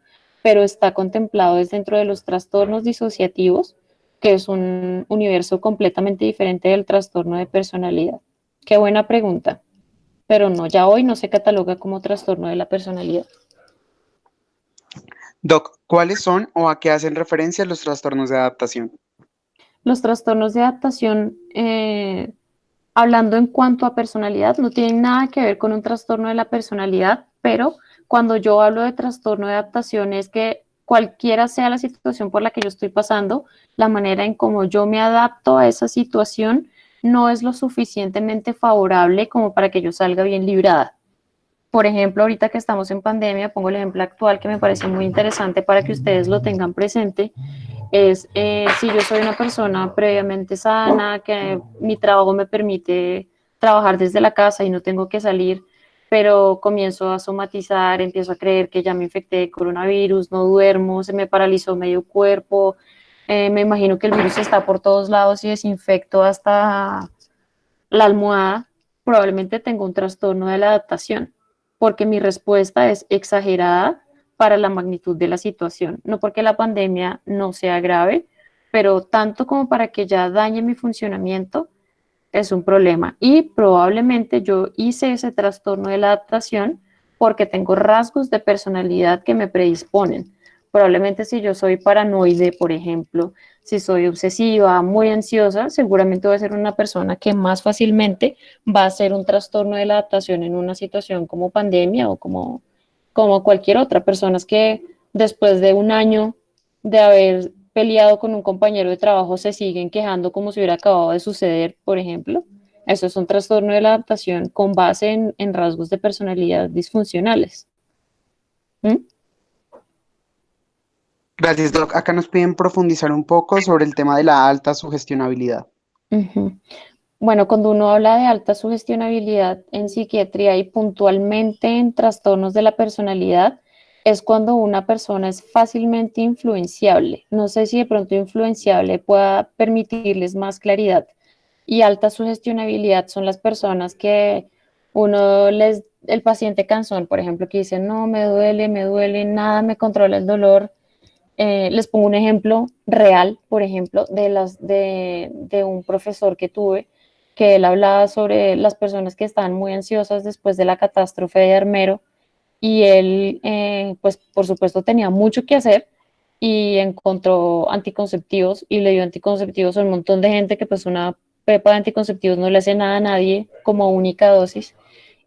pero está contemplado desde dentro de los trastornos disociativos, que es un universo completamente diferente del trastorno de personalidad. Qué buena pregunta, pero no, ya hoy no se cataloga como trastorno de la personalidad.
Doc, ¿cuáles son o a qué hacen referencia los trastornos de adaptación?
Los trastornos de adaptación, hablando en cuanto a personalidad, no tienen nada que ver con un trastorno de la personalidad, pero cuando yo hablo de trastorno de adaptación es que cualquiera sea la situación por la que yo estoy pasando, la manera en cómo yo me adapto a esa situación no es lo suficientemente favorable como para que yo salga bien librada. Por ejemplo, ahorita que estamos en pandemia, pongo el ejemplo actual que me parece muy interesante para que ustedes lo tengan presente, es si yo soy una persona previamente sana, que mi trabajo me permite trabajar desde la casa y no tengo que salir, pero comienzo a somatizar, empiezo a creer que ya me infecté de coronavirus, no duermo, se me paralizó medio cuerpo, me imagino que el virus está por todos lados y desinfecto hasta la almohada, probablemente tengo un trastorno de la adaptación, porque mi respuesta es exagerada para la magnitud de la situación, no porque la pandemia no sea grave, pero tanto como para que ya dañe mi funcionamiento es un problema. Y probablemente yo hice ese trastorno de la adaptación porque tengo rasgos de personalidad que me predisponen. Probablemente si yo soy paranoide, por ejemplo, si soy obsesiva, muy ansiosa, seguramente voy a ser una persona que más fácilmente va a ser un trastorno de la adaptación en una situación como pandemia o como cualquier otra. Personas que después de un año de haber peleado con un compañero de trabajo se siguen quejando como si hubiera acabado de suceder, por ejemplo. Eso es un trastorno de la adaptación con base en rasgos de personalidad disfuncionales. ¿Mm?
Gracias, Doc. Acá nos piden profundizar un poco sobre el tema de la alta sugestionabilidad.
Ujú. Bueno, cuando uno habla de alta sugestionabilidad en psiquiatría y puntualmente en trastornos de la personalidad, es cuando una persona es fácilmente influenciable. No sé si de pronto influenciable pueda permitirles más claridad. Y alta sugestionabilidad son las personas que el paciente cansón, por ejemplo, que dice, no, me duele, nada me controla el dolor. Les pongo un ejemplo real, por ejemplo, de un profesor que tuve, que él hablaba sobre las personas que están muy ansiosas después de la catástrofe de Armero y él, pues por supuesto, tenía mucho que hacer y encontró anticonceptivos y le dio anticonceptivos a un montón de gente que pues una pepa de anticonceptivos no le hace nada a nadie como única dosis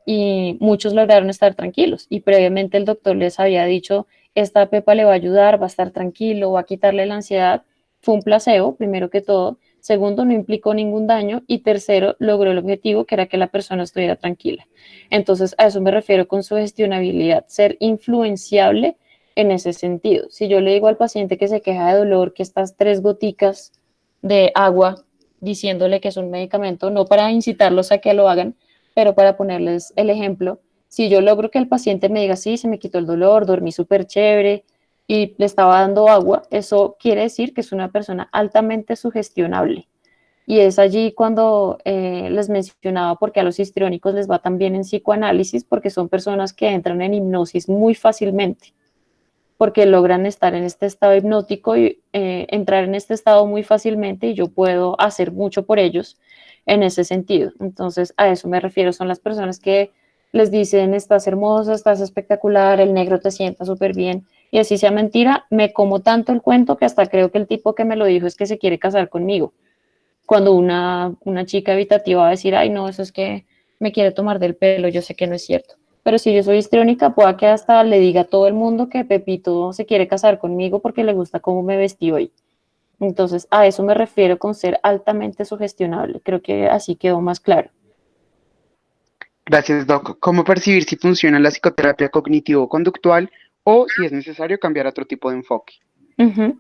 y muchos lograron estar tranquilos. Y previamente el doctor les había dicho, esta pepa le va a ayudar, va a estar tranquilo, va a quitarle la ansiedad. Fue un placebo, primero que todo. Segundo, no implicó ningún daño. Y tercero, logró el objetivo, que era que la persona estuviera tranquila. Entonces, a eso me refiero con su gestionabilidad, ser influenciable en ese sentido. Si yo le digo al paciente que se queja de dolor, que estas 3 goticas de agua, diciéndole que es un medicamento, no para incitarlos a que lo hagan, pero para ponerles el ejemplo, si yo logro que el paciente me diga, sí, se me quitó el dolor, dormí súper chévere y le estaba dando agua, eso quiere decir que es una persona altamente sugestionable. Y es allí cuando les mencionaba porque a los histriónicos les va también en psicoanálisis, porque son personas que entran en hipnosis muy fácilmente, porque logran estar en este estado hipnótico y entrar en este estado muy fácilmente y yo puedo hacer mucho por ellos en ese sentido. Entonces, a eso me refiero, son las personas que les dicen, estás hermosa, estás espectacular, el negro te sienta súper bien, y así sea mentira, me como tanto el cuento que hasta creo que el tipo que me lo dijo es que se quiere casar conmigo. Cuando una chica evitativa va a decir, ay, no, eso es que me quiere tomar del pelo, yo sé que no es cierto. Pero si yo soy histriónica, pueda que hasta le diga a todo el mundo que Pepito se quiere casar conmigo porque le gusta cómo me vestí hoy. Entonces, a eso me refiero con ser altamente sugestionable. Creo que así quedó más claro.
Gracias, Doc. ¿Cómo percibir si funciona la psicoterapia cognitivo-conductual o si es necesario cambiar a otro tipo de enfoque?
Ujú.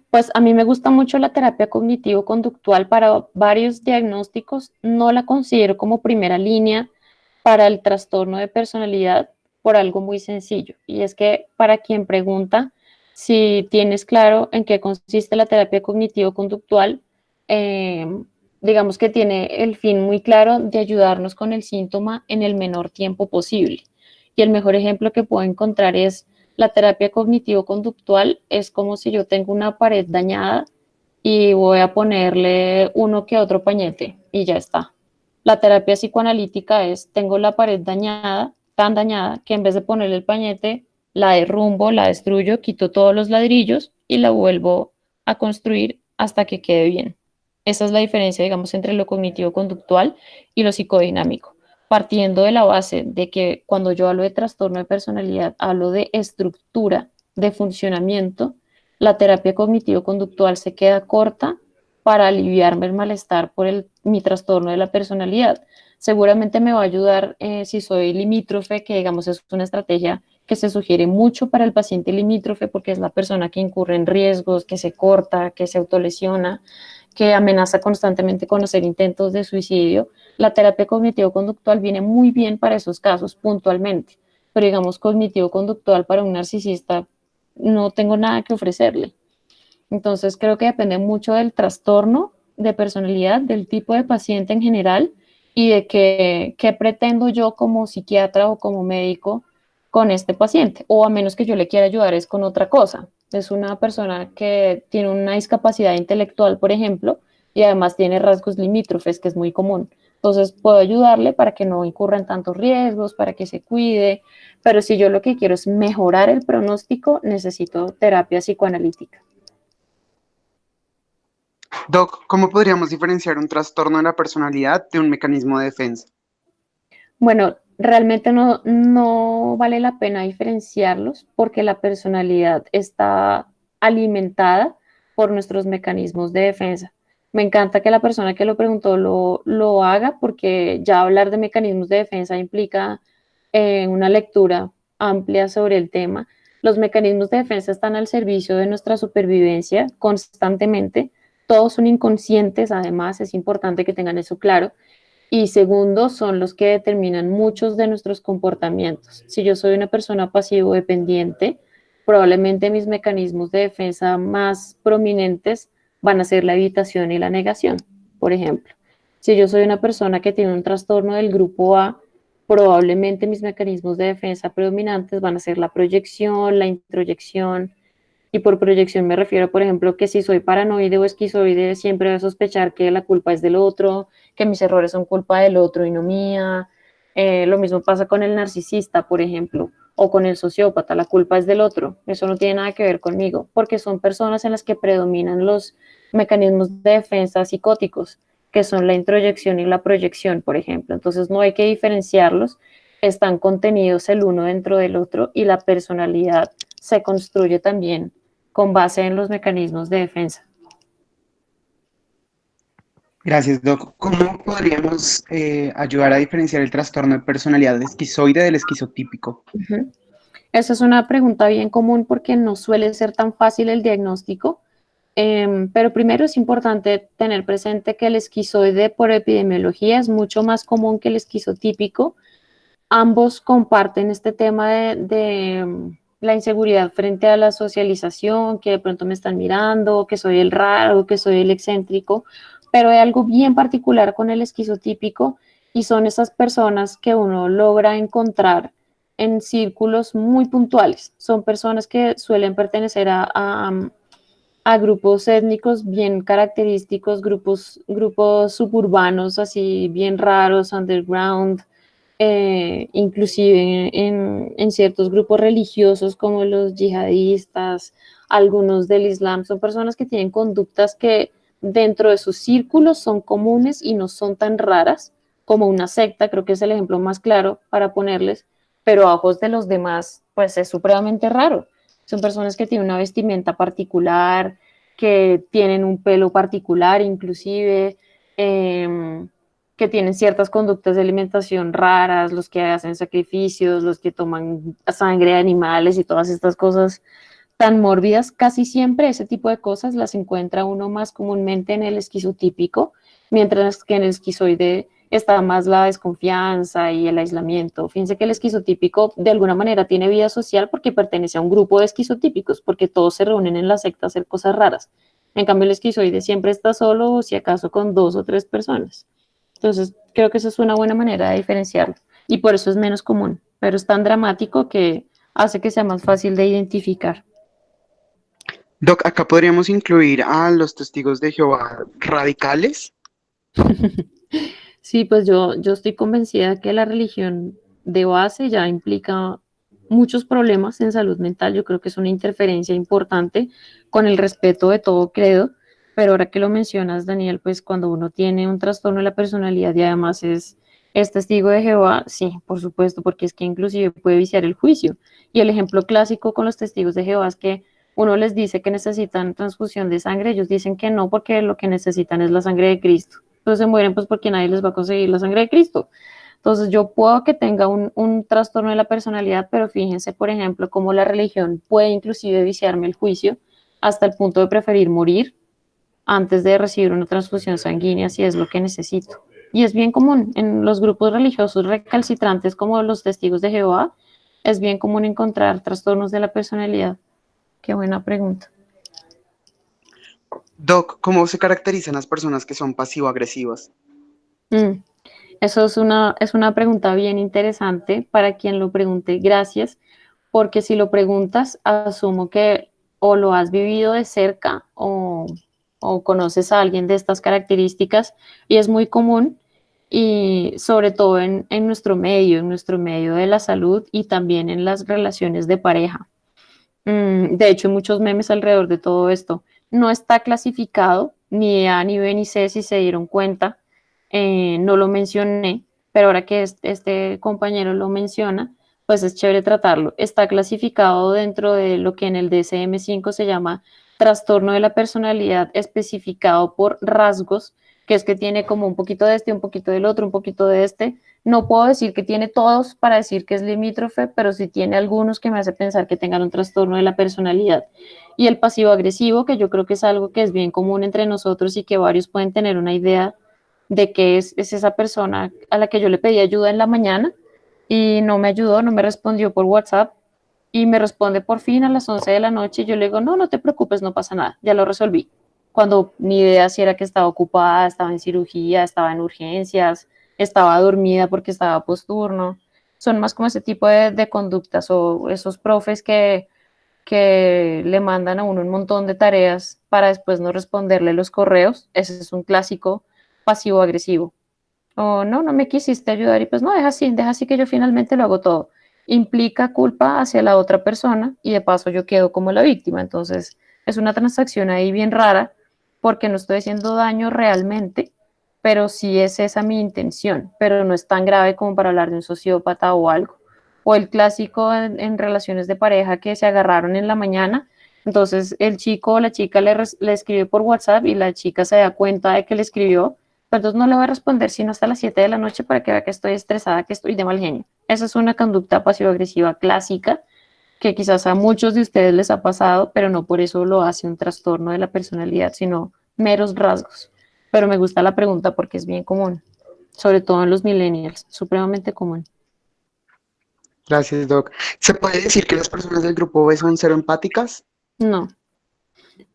Pues a mí me gusta mucho la terapia cognitivo-conductual para varios diagnósticos. No la considero como primera línea para el trastorno de personalidad por algo muy sencillo. Y es que para quien pregunta si tienes claro en qué consiste la terapia cognitivo-conductual, eh, digamos que tiene el fin muy claro de ayudarnos con el síntoma en el menor tiempo posible. Y el mejor ejemplo que puedo encontrar es la terapia cognitivo-conductual es como si yo tengo una pared dañada y voy a ponerle uno que otro pañete y ya está. La terapia psicoanalítica es, tengo la pared dañada, tan dañada, que en vez de ponerle el pañete, la derrumbo, la destruyo, quito todos los ladrillos y la vuelvo a construir hasta que quede bien. Esa es la diferencia, digamos, entre lo cognitivo-conductual y lo psicodinámico, partiendo de la base de que cuando yo hablo de trastorno de personalidad, hablo de estructura, de funcionamiento. La terapia cognitivo-conductual se queda corta para aliviarme el malestar por mi trastorno de la personalidad. Seguramente me va a ayudar si soy limítrofe, que digamos es una estrategia que se sugiere mucho para el paciente limítrofe porque es la persona que incurre en riesgos, que se corta, que se autolesiona, que amenaza constantemente con hacer intentos de suicidio. La terapia cognitivo-conductual viene muy bien para esos casos puntualmente, pero digamos cognitivo-conductual para un narcisista no tengo nada que ofrecerle. Entonces creo que depende mucho del trastorno de personalidad, del tipo de paciente en general y de qué pretendo yo como psiquiatra o como médico con este paciente, o a menos que yo le quiera ayudar es con otra cosa. Es una persona que tiene una discapacidad intelectual, por ejemplo, y además tiene rasgos limítrofes, que es muy común. Entonces puedo ayudarle para que no incurra en tantos riesgos, para que se cuide, pero si yo lo que quiero es mejorar el pronóstico, necesito terapia psicoanalítica.
Doc, ¿cómo podríamos diferenciar un trastorno de la personalidad de un mecanismo de defensa?
Bueno, realmente no vale la pena diferenciarlos porque la personalidad está alimentada por nuestros mecanismos de defensa. Me encanta que la persona que lo preguntó lo haga porque ya hablar de mecanismos de defensa implica una lectura amplia sobre el tema. Los mecanismos de defensa están al servicio de nuestra supervivencia constantemente. Todos son inconscientes, además, es importante que tengan eso claro y segundo, son los que determinan muchos de nuestros comportamientos. Si yo soy una persona pasivo-dependiente, probablemente mis mecanismos de defensa más prominentes van a ser la evitación y la negación, por ejemplo. Si yo soy una persona que tiene un trastorno del grupo A, probablemente mis mecanismos de defensa predominantes van a ser la proyección, la introyección, y por proyección me refiero, por ejemplo, que si soy paranoide o esquizoide, siempre voy a sospechar que la culpa es del otro, que mis errores son culpa del otro y no mía. Lo mismo pasa con el narcisista, por ejemplo, o con el sociópata, la culpa es del otro. Eso no tiene nada que ver conmigo, porque son personas en las que predominan los mecanismos de defensa psicóticos, que son la introyección y la proyección, por ejemplo. Entonces no hay que diferenciarlos, están contenidos el uno dentro del otro y la personalidad se construye también con base en los mecanismos de defensa.
Gracias, Doc. ¿Cómo podríamos ayudar a diferenciar el trastorno de personalidad esquizoide del esquizotípico?
Uh-huh. Esa es una pregunta bien común porque no suele ser tan fácil el diagnóstico, pero primero es importante tener presente que el esquizoide por epidemiología es mucho más común que el esquizotípico. Ambos comparten este tema de la inseguridad frente a la socialización, que de pronto me están mirando, que soy el raro, que soy el excéntrico, pero hay algo bien particular con el esquizotípico y son esas personas que uno logra encontrar en círculos muy puntuales. Son personas que suelen pertenecer a grupos étnicos bien característicos, grupos suburbanos así bien raros, underground, inclusive en ciertos grupos religiosos como los yihadistas, algunos del Islam, son personas que tienen conductas que dentro de sus círculos son comunes y no son tan raras como una secta, creo que es el ejemplo más claro para ponerles, pero a ojos de los demás, pues es supremamente raro. Son personas que tienen una vestimenta particular, que tienen un pelo particular inclusive, que tienen ciertas conductas de alimentación raras, los que hacen sacrificios, los que toman sangre de animales y todas estas cosas tan mórbidas, casi siempre ese tipo de cosas las encuentra uno más comúnmente en el esquizotípico, mientras que en el esquizoide está más la desconfianza y el aislamiento. Fíjense que el esquizotípico de alguna manera tiene vida social porque pertenece a un grupo de esquizotípicos, porque todos se reúnen en la secta a hacer cosas raras. En cambio, el esquizoide siempre está solo o si acaso con 2 o 3 personas. Entonces, creo que eso es una buena manera de diferenciarlo y por eso es menos común, pero es tan dramático que hace que sea más fácil de identificar.
Doc, acá podríamos incluir a los testigos de Jehová radicales.
Sí, pues yo estoy convencida que la religión de base ya implica muchos problemas en salud mental. Yo creo que es una interferencia importante con el respeto de todo credo, pero ahora que lo mencionas, Daniel, pues cuando uno tiene un trastorno de la personalidad y además es testigo de Jehová, sí, por supuesto, porque es que inclusive puede viciar el juicio. Y el ejemplo clásico con los testigos de Jehová es que uno les dice que necesitan transfusión de sangre, ellos dicen que no porque lo que necesitan es la sangre de Cristo. Entonces se mueren pues porque nadie les va a conseguir la sangre de Cristo. Entonces yo puedo que tenga un trastorno de la personalidad, pero fíjense, por ejemplo, cómo la religión puede inclusive viciarme el juicio hasta el punto de preferir morir antes de recibir una transfusión sanguínea si es lo que necesito. Y es bien común en los grupos religiosos recalcitrantes como los testigos de Jehová, es bien común encontrar trastornos de la personalidad. Qué buena pregunta.
Doc, ¿cómo se caracterizan las personas que son pasivo-agresivas?
Mm. Eso es una pregunta bien interesante para quien lo pregunte. Gracias, porque si lo preguntas, asumo que o lo has vivido de cerca o conoces a alguien de estas características y es muy común y sobre todo en nuestro medio de la salud y también en las relaciones de pareja. De hecho, hay muchos memes alrededor de todo esto. No está clasificado, ni A, ni B, ni C, si se dieron cuenta. No lo mencioné, pero ahora que este compañero lo menciona, pues es chévere tratarlo. Está clasificado dentro de lo que en el DSM-5 se llama trastorno de la personalidad especificado por rasgos, que es que tiene como un poquito de este, un poquito del otro, un poquito de este. No puedo decir que tiene todos para decir que es limítrofe, pero sí tiene algunos que me hace pensar que tengan un trastorno de la personalidad. Y el pasivo agresivo, que yo creo que es algo que es bien común entre nosotros y que varios pueden tener una idea de que es esa persona a la que yo le pedí ayuda en la mañana y no me ayudó, no me respondió por WhatsApp y me responde por fin a las 11 de la noche y yo le digo, no, no te preocupes, no pasa nada, ya lo resolví. Cuando ni idea si era que estaba ocupada, estaba en cirugía, estaba en urgencias, estaba dormida porque estaba posturno. Son más como ese tipo de conductas o esos profes que le mandan a uno un montón de tareas para después no responderle los correos. Ese es un clásico pasivo-agresivo. O no, no me quisiste ayudar y pues no, deja así que yo finalmente lo hago todo. Implica culpa hacia la otra persona y de paso yo quedo como la víctima. Entonces es una transacción ahí bien rara porque no estoy haciendo daño realmente, pero sí es esa mi intención, pero no es tan grave como para hablar de un sociópata o algo. O el clásico en relaciones de pareja que se agarraron en la mañana. Entonces el chico o la chica le escribe por WhatsApp y la chica se da cuenta de que le escribió, pero entonces no le voy a responder sino hasta las 7 de la noche para que vea que estoy estresada, que estoy de mal genio. Esa es una conducta pasivo-agresiva clásica que quizás a muchos de ustedes les ha pasado, pero no por eso lo hace un trastorno de la personalidad, sino meros rasgos. Pero me gusta la pregunta porque es bien común, sobre todo en los millennials, supremamente común.
Gracias, Doc. ¿Se puede decir que las personas del grupo B son cero empáticas?
No,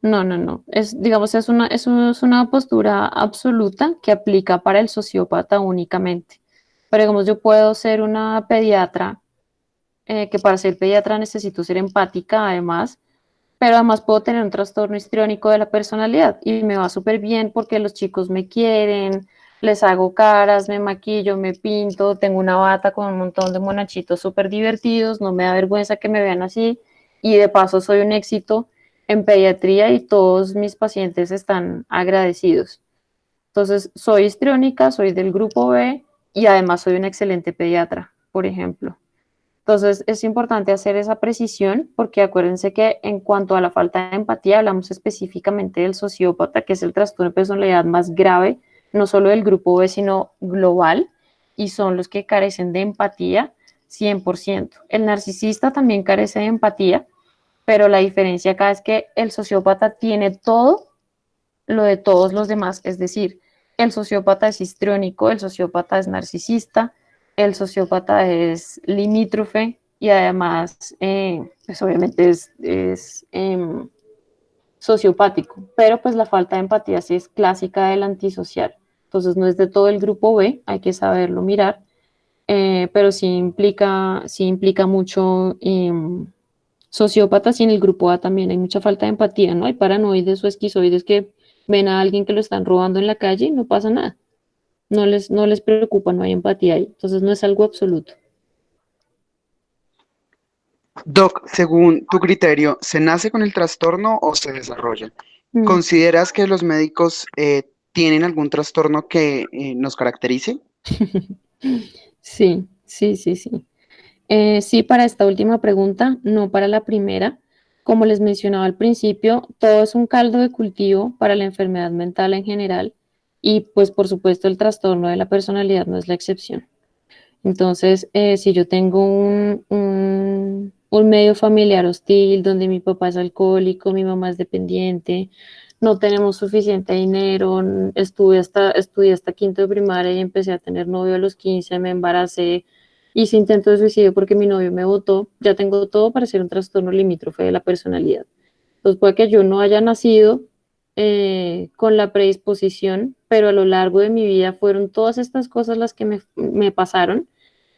no. Es, digamos, es una postura absoluta que aplica para el sociópata únicamente. Pero digamos, yo puedo ser una pediatra, que para ser pediatra necesito ser empática además, pero además puedo tener un trastorno histriónico de la personalidad y me va súper bien porque los chicos me quieren, les hago caras, me maquillo, me pinto, tengo una bata con un montón de monachitos súper divertidos, no me da vergüenza que me vean así y de paso soy un éxito en pediatría y todos mis pacientes están agradecidos. Entonces, soy histriónica, soy del grupo B y además soy una excelente pediatra, por ejemplo. Entonces, es importante hacer esa precisión porque acuérdense que en cuanto a la falta de empatía, hablamos específicamente del sociópata, que es el trastorno de personalidad más grave no solo del grupo B, sino global, y son los que carecen de empatía 100%. El narcisista también carece de empatía, pero la diferencia acá es que el sociópata tiene todo lo de todos los demás, es decir, el sociópata es histriónico, el sociópata es narcisista, el sociópata es limítrofe y además, pues obviamente es sociopático, pero pues la falta de empatía sí es clásica del antisocial. Entonces no es de todo el grupo B, hay que saberlo mirar, pero sí implica mucho sociópatas y en el grupo A también hay mucha falta de empatía, ¿no? Hay paranoides o esquizoides que ven a alguien que lo están robando en la calle y no pasa nada. No les preocupa, no hay empatía ahí. Entonces no es algo absoluto.
Doc, según tu criterio, ¿se nace con el trastorno o se desarrolla?
Mm.
¿Consideras que los médicos tienen algún trastorno que nos caracterice?
Sí, sí, sí, sí. Sí, para esta última pregunta, no para la primera. Como les mencionaba al principio, todo es un caldo de cultivo para la enfermedad mental en general y pues por supuesto el trastorno de la personalidad no es la excepción. Entonces, si yo tengo un medio familiar hostil donde mi papá es alcohólico, mi mamá es dependiente, no tenemos suficiente dinero, estudié hasta quinto de primaria y empecé a tener novio a los 15, me embaracé, hice intento de suicidio porque mi novio me botó, ya tengo todo para ser un trastorno limítrofe de la personalidad. Entonces puede que yo no haya nacido con la predisposición, pero a lo largo de mi vida fueron todas estas cosas las que me pasaron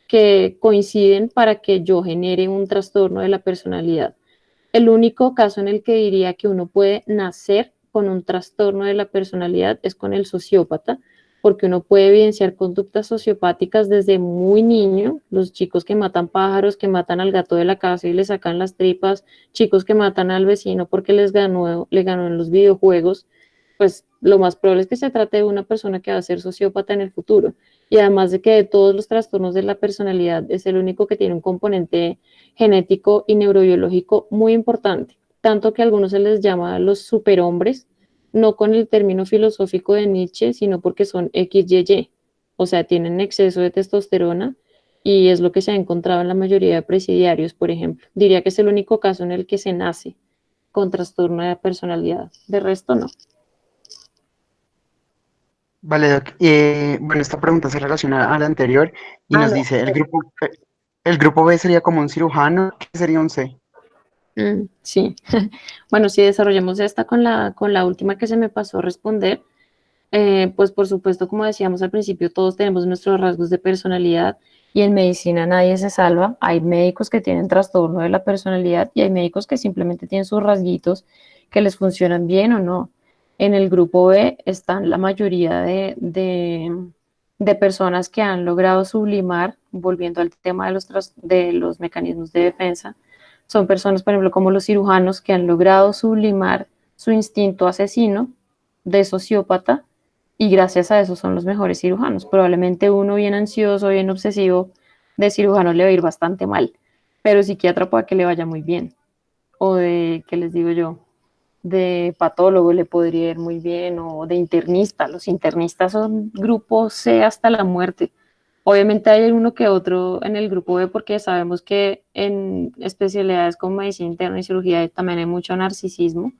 que coinciden para que yo genere un trastorno de la personalidad. El único caso en el que diría que uno puede nacer con un trastorno de la personalidad es con el sociópata, porque uno puede evidenciar conductas sociopáticas desde muy niño, los chicos que matan pájaros, que matan al gato de la casa y le sacan las tripas, chicos que matan al vecino porque le ganó en los videojuegos, pues lo más probable es que se trate de una persona que va a ser sociópata en el futuro. Y además de que de todos los trastornos de la personalidad es el único que tiene un componente genético y neurobiológico muy importante, tanto que a algunos se les llama los superhombres, no con el término filosófico de Nietzsche, sino porque son XYY, o sea, tienen exceso de testosterona y es lo que se ha encontrado en la mayoría de presidiarios, por ejemplo. Diría que es el único caso en el que se nace con trastorno de personalidad, de resto no.
Vale, Doc. Bueno, esta pregunta se relaciona a la anterior y
Ah,
nos
no.
dice, el grupo B sería como un cirujano, ¿qué sería un C?
Sí. Bueno, si desarrollamos esta con la última que se me pasó a responder, pues por supuesto, como decíamos al principio, todos tenemos nuestros rasgos de personalidad y en medicina nadie se salva. Hay médicos que tienen trastorno de la personalidad y hay médicos que simplemente tienen sus rasguitos que les funcionan bien o no. En el grupo B están la mayoría de personas que han logrado sublimar, volviendo al tema de de los mecanismos de defensa, son personas, por ejemplo, como los cirujanos que han logrado sublimar su instinto asesino de sociópata y gracias a eso son los mejores cirujanos. Probablemente uno bien ansioso, bien obsesivo de cirujano le va a ir bastante mal, pero psiquiatra puede que le vaya muy bien. O de, ¿qué les digo yo? De patólogo le podría ir muy bien, o de internista. Los internistas son grupo C hasta la muerte. Obviamente hay uno que otro en el grupo B porque sabemos que en especialidades como medicina interna y cirugía también hay mucho narcisismo,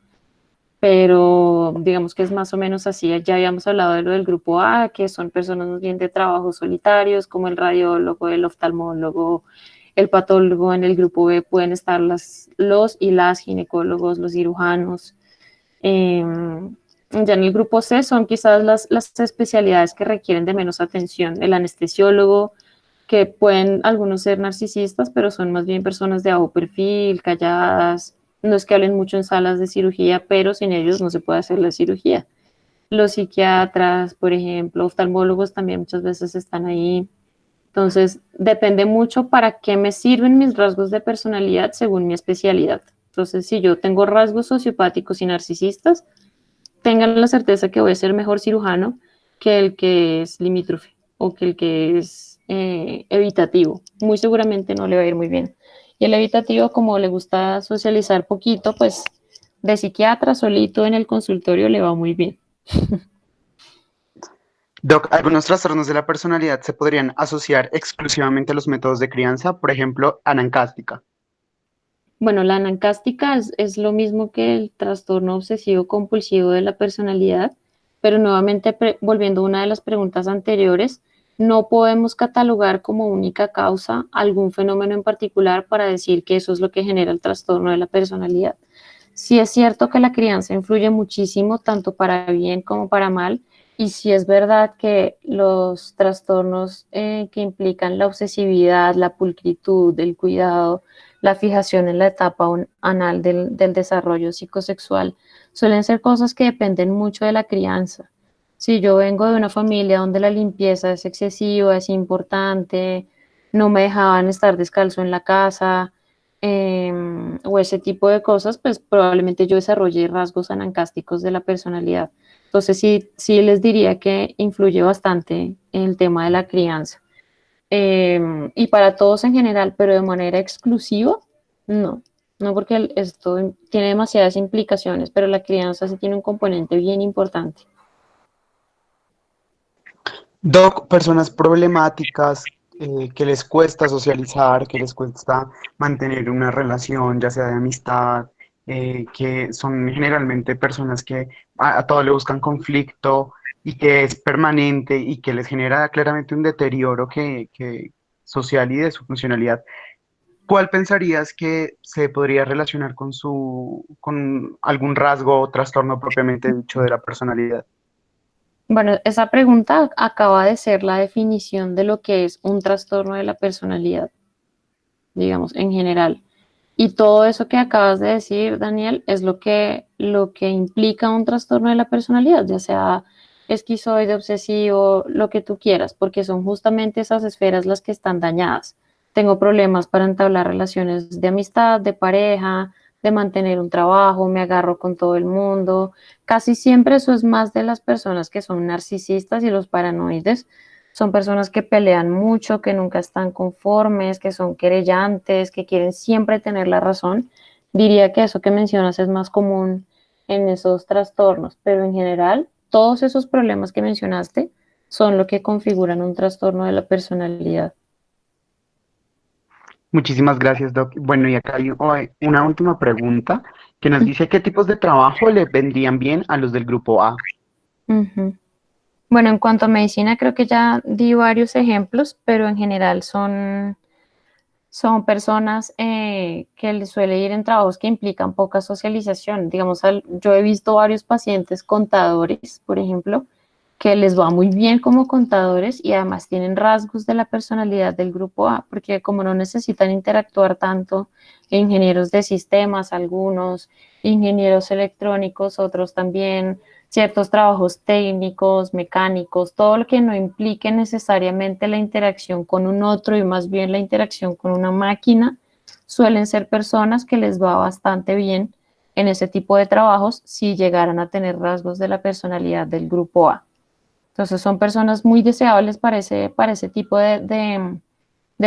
pero digamos que es más o menos así. Ya habíamos hablado de lo del grupo A, que son personas más bien de trabajos solitarios, como el radiólogo, el oftalmólogo, el patólogo. En el grupo B pueden estar los y las ginecólogos, los cirujanos. Eh, ya en el grupo C son quizás las especialidades que requieren de menos atención. El anestesiólogo, que pueden algunos ser narcisistas, pero son más bien personas de bajo perfil, calladas, no es que hablen mucho en salas de cirugía, pero sin ellos no se puede hacer la cirugía. Los psiquiatras, por ejemplo, oftalmólogos también muchas veces están ahí. Entonces, depende mucho para qué me sirven mis rasgos de personalidad según mi especialidad. Entonces, si yo tengo rasgos sociopáticos y narcisistas, tengan la certeza que voy a ser mejor cirujano que el que es limítrofe o que el que es evitativo. Muy seguramente no le va a ir muy bien. Y el evitativo, como le gusta socializar poquito, pues de psiquiatra solito en el consultorio le va muy bien.
Doc, algunos trastornos de la personalidad se podrían asociar exclusivamente a los métodos de crianza, por ejemplo, anancástica.
Bueno, la anancástica es lo mismo que el trastorno obsesivo compulsivo de la personalidad, pero nuevamente volviendo a una de las preguntas anteriores, no podemos catalogar como única causa algún fenómeno en particular para decir que eso es lo que genera el trastorno de la personalidad. Sí es cierto que la crianza influye muchísimo, tanto para bien como para mal, y sí es verdad que los trastornos que implican la obsesividad, la pulcritud, el cuidado, la fijación en la etapa anal del desarrollo psicosexual, suelen ser cosas que dependen mucho de la crianza. Si yo vengo de una familia donde la limpieza es excesiva, es importante, no me dejaban estar descalzo en la casa, o ese tipo de cosas, pues probablemente yo desarrolle rasgos anancásticos de la personalidad. Entonces sí, sí les diría que influye bastante en el tema de la crianza. Y para todos en general, pero de manera exclusiva, no. No porque esto tiene demasiadas implicaciones, pero la crianza sí tiene un componente bien importante.
Doc, personas problemáticas que les cuesta socializar, que les cuesta mantener una relación, ya sea de amistad, que son generalmente personas que a todo le buscan conflicto y que es permanente y que les genera claramente un deterioro social y de su funcionalidad. ¿Cuál pensarías que se podría relacionar con con algún rasgo o trastorno propiamente dicho de la personalidad?
Bueno, esa pregunta acaba de ser la definición de lo que es un trastorno de la personalidad, digamos, en general. Y todo eso que acabas de decir, Daniel, es lo que implica un trastorno de la personalidad, ya sea esquizoide, obsesivo, lo que tú quieras, porque son justamente esas esferas las que están dañadas. Tengo problemas para entablar relaciones de amistad, de pareja, de mantener un trabajo, me agarro con todo el mundo. Casi siempre eso es más de las personas que son narcisistas y los paranoides, son personas que pelean mucho, que nunca están conformes, que son querellantes, que quieren siempre tener la razón. Diría que eso que mencionas es más común en esos trastornos, pero en general, todos esos problemas que mencionaste son lo que configuran un trastorno de la personalidad.
Muchísimas gracias, Doc. Bueno, y acá hay una última pregunta que nos dice qué tipos de trabajo le vendrían bien a los del grupo A.
Ujú. Bueno, en cuanto a medicina, creo que ya di varios ejemplos, pero en general son personas que les suele ir en trabajos que implican poca socialización. Digamos, yo he visto varios pacientes contadores, por ejemplo, que les va muy bien como contadores y además tienen rasgos de la personalidad del grupo A, porque como no necesitan interactuar tanto, ingenieros de sistemas, algunos, ingenieros electrónicos, otros también, ciertos trabajos técnicos, mecánicos, todo lo que no implique necesariamente la interacción con un otro y más bien la interacción con una máquina, suelen ser personas que les va bastante bien en ese tipo de trabajos si llegaran a tener rasgos de la personalidad del grupo A. Entonces son personas muy deseables para ese tipo de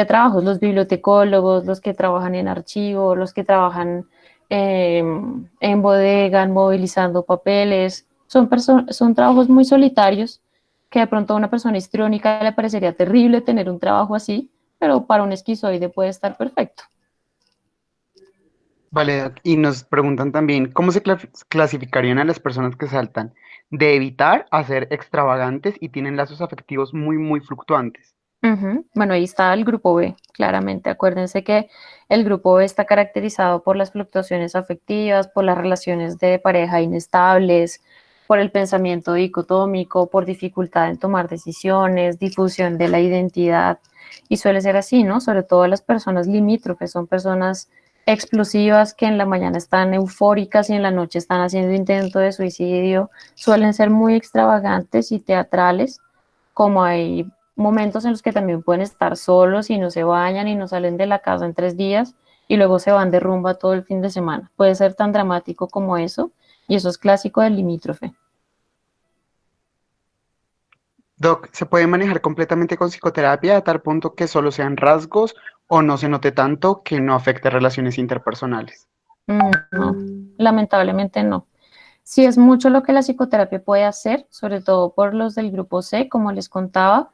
trabajos, los bibliotecólogos, los que trabajan en archivo, los que trabajan en bodega, movilizando papeles. Son trabajos muy solitarios que de pronto a una persona histriónica le parecería terrible tener un trabajo así, pero para un esquizoide puede estar perfecto.
Vale, Doc. Y nos preguntan también cómo se clasificarían a las personas que saltan de evitar a ser extravagantes y tienen lazos afectivos muy fluctuantes.
Ujú. Bueno, ahí está el grupo B, claramente. Acuérdense que el grupo B está caracterizado por las fluctuaciones afectivas, por las relaciones de pareja inestables, por el pensamiento dicotómico, por dificultad en tomar decisiones, difusión de la identidad. Y suele ser así, ¿no? Sobre todo las personas limítrofes, son personas explosivas que en la mañana están eufóricas y en la noche están haciendo intento de suicidio. Suelen ser muy extravagantes y teatrales, como hay momentos en los que también pueden estar solos y no se bañan y no salen de la casa en 3 días y luego se van de rumba todo el fin de semana. Puede ser tan dramático como eso y eso es clásico del limítrofe.
Doc, ¿se puede manejar completamente con psicoterapia a tal punto que solo sean rasgos o no se note tanto que no afecte relaciones interpersonales?
No, lamentablemente no. Sí es mucho lo que la psicoterapia puede hacer, sobre todo por los del grupo C, como les contaba,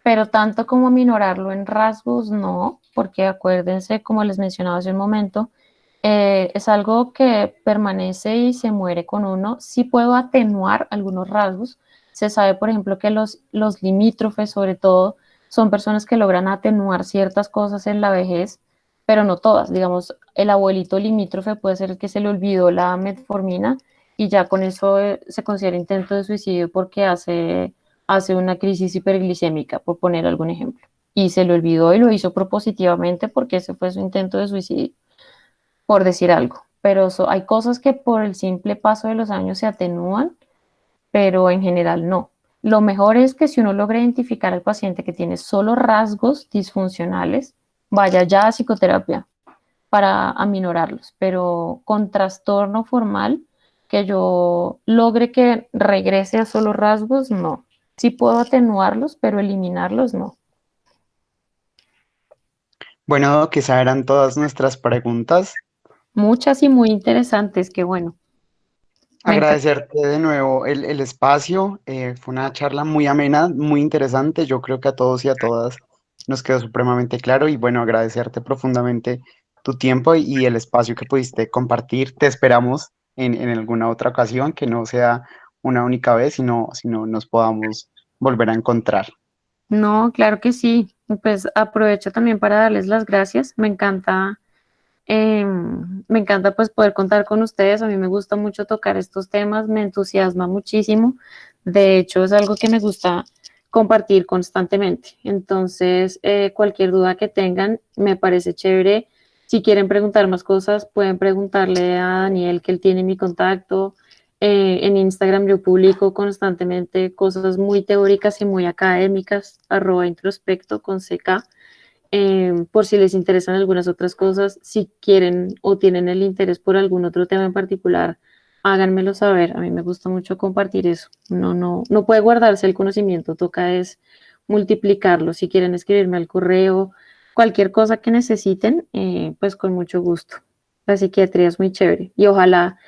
pero tanto como minorarlo en rasgos, no, porque acuérdense, como les mencionaba hace un momento, es algo que permanece y se muere con uno. Sí puedo atenuar algunos rasgos. Se sabe, por ejemplo, que los limítrofes, sobre todo, son personas que logran atenuar ciertas cosas en la vejez, pero no todas. Digamos, el abuelito limítrofe puede ser el que se le olvidó la metformina y ya con eso se considera intento de suicidio porque hace una crisis hiperglicémica, por poner algún ejemplo. Y se le olvidó y lo hizo propositivamente porque ese fue su intento de suicidio, por decir algo. Pero hay cosas que por el simple paso de los años se atenúan, pero en general no. Lo mejor es que si uno logra identificar al paciente que tiene solo rasgos disfuncionales, vaya ya a psicoterapia para aminorarlos, pero con trastorno formal, que yo logre que regrese a solo rasgos, no. Sí puedo atenuarlos, pero eliminarlos, no.
Bueno, Doc, esas eran todas nuestras preguntas.
Muchas y muy interesantes, que bueno, me encanta.
Agradecerte de nuevo el espacio. Fue una charla muy amena, muy interesante. Yo creo que a todos y a todas nos quedó supremamente claro y bueno, agradecerte profundamente tu tiempo y el espacio que pudiste compartir. Te esperamos en alguna otra ocasión, que no sea una única vez, sino nos podamos volver a encontrar.
No, claro que sí. Pues aprovecho también para darles las gracias. Me encanta pues poder contar con ustedes. A mí me gusta mucho tocar estos temas, me entusiasma muchísimo. De hecho, es algo que me gusta compartir constantemente. Entonces, cualquier duda que tengan, me parece chévere. Si quieren preguntar más cosas, pueden preguntarle a Daniel, que él tiene mi contacto. En Instagram yo publico constantemente cosas muy teóricas y muy académicas, @introspecto con CK, por si les interesan algunas otras cosas, si quieren o tienen el interés por algún otro tema en particular, háganmelo saber. A mí me gusta mucho compartir eso. No puede guardarse el conocimiento, toca es multiplicarlo. Si quieren escribirme al correo, cualquier cosa que necesiten, pues con mucho gusto. La psiquiatría es muy chévere y ojalá,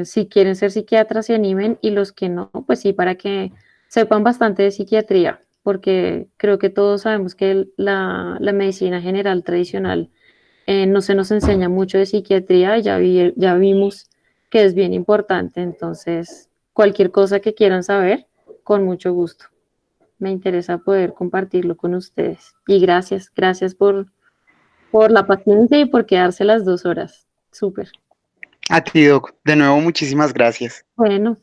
si quieren ser psiquiatras se animen, y los que no, pues sí, para que sepan bastante de psiquiatría, porque creo que todos sabemos que la medicina general tradicional, no se nos enseña mucho de psiquiatría, ya vimos que es bien importante. Entonces, cualquier cosa que quieran saber, con mucho gusto. Me interesa poder compartirlo con ustedes. Y gracias por la paciencia y por quedarse las 2 horas. Súper.
A ti, Doc, de nuevo, muchísimas gracias.
Bueno,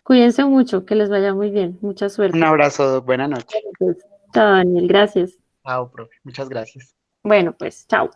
cuídense mucho, que les vaya muy bien. Mucha
Un
suerte.
abrazo, Doc, buena noche.
Pues, chao, Daniel, gracias.
Chao, profe. Muchas gracias.
Bueno, pues, chao.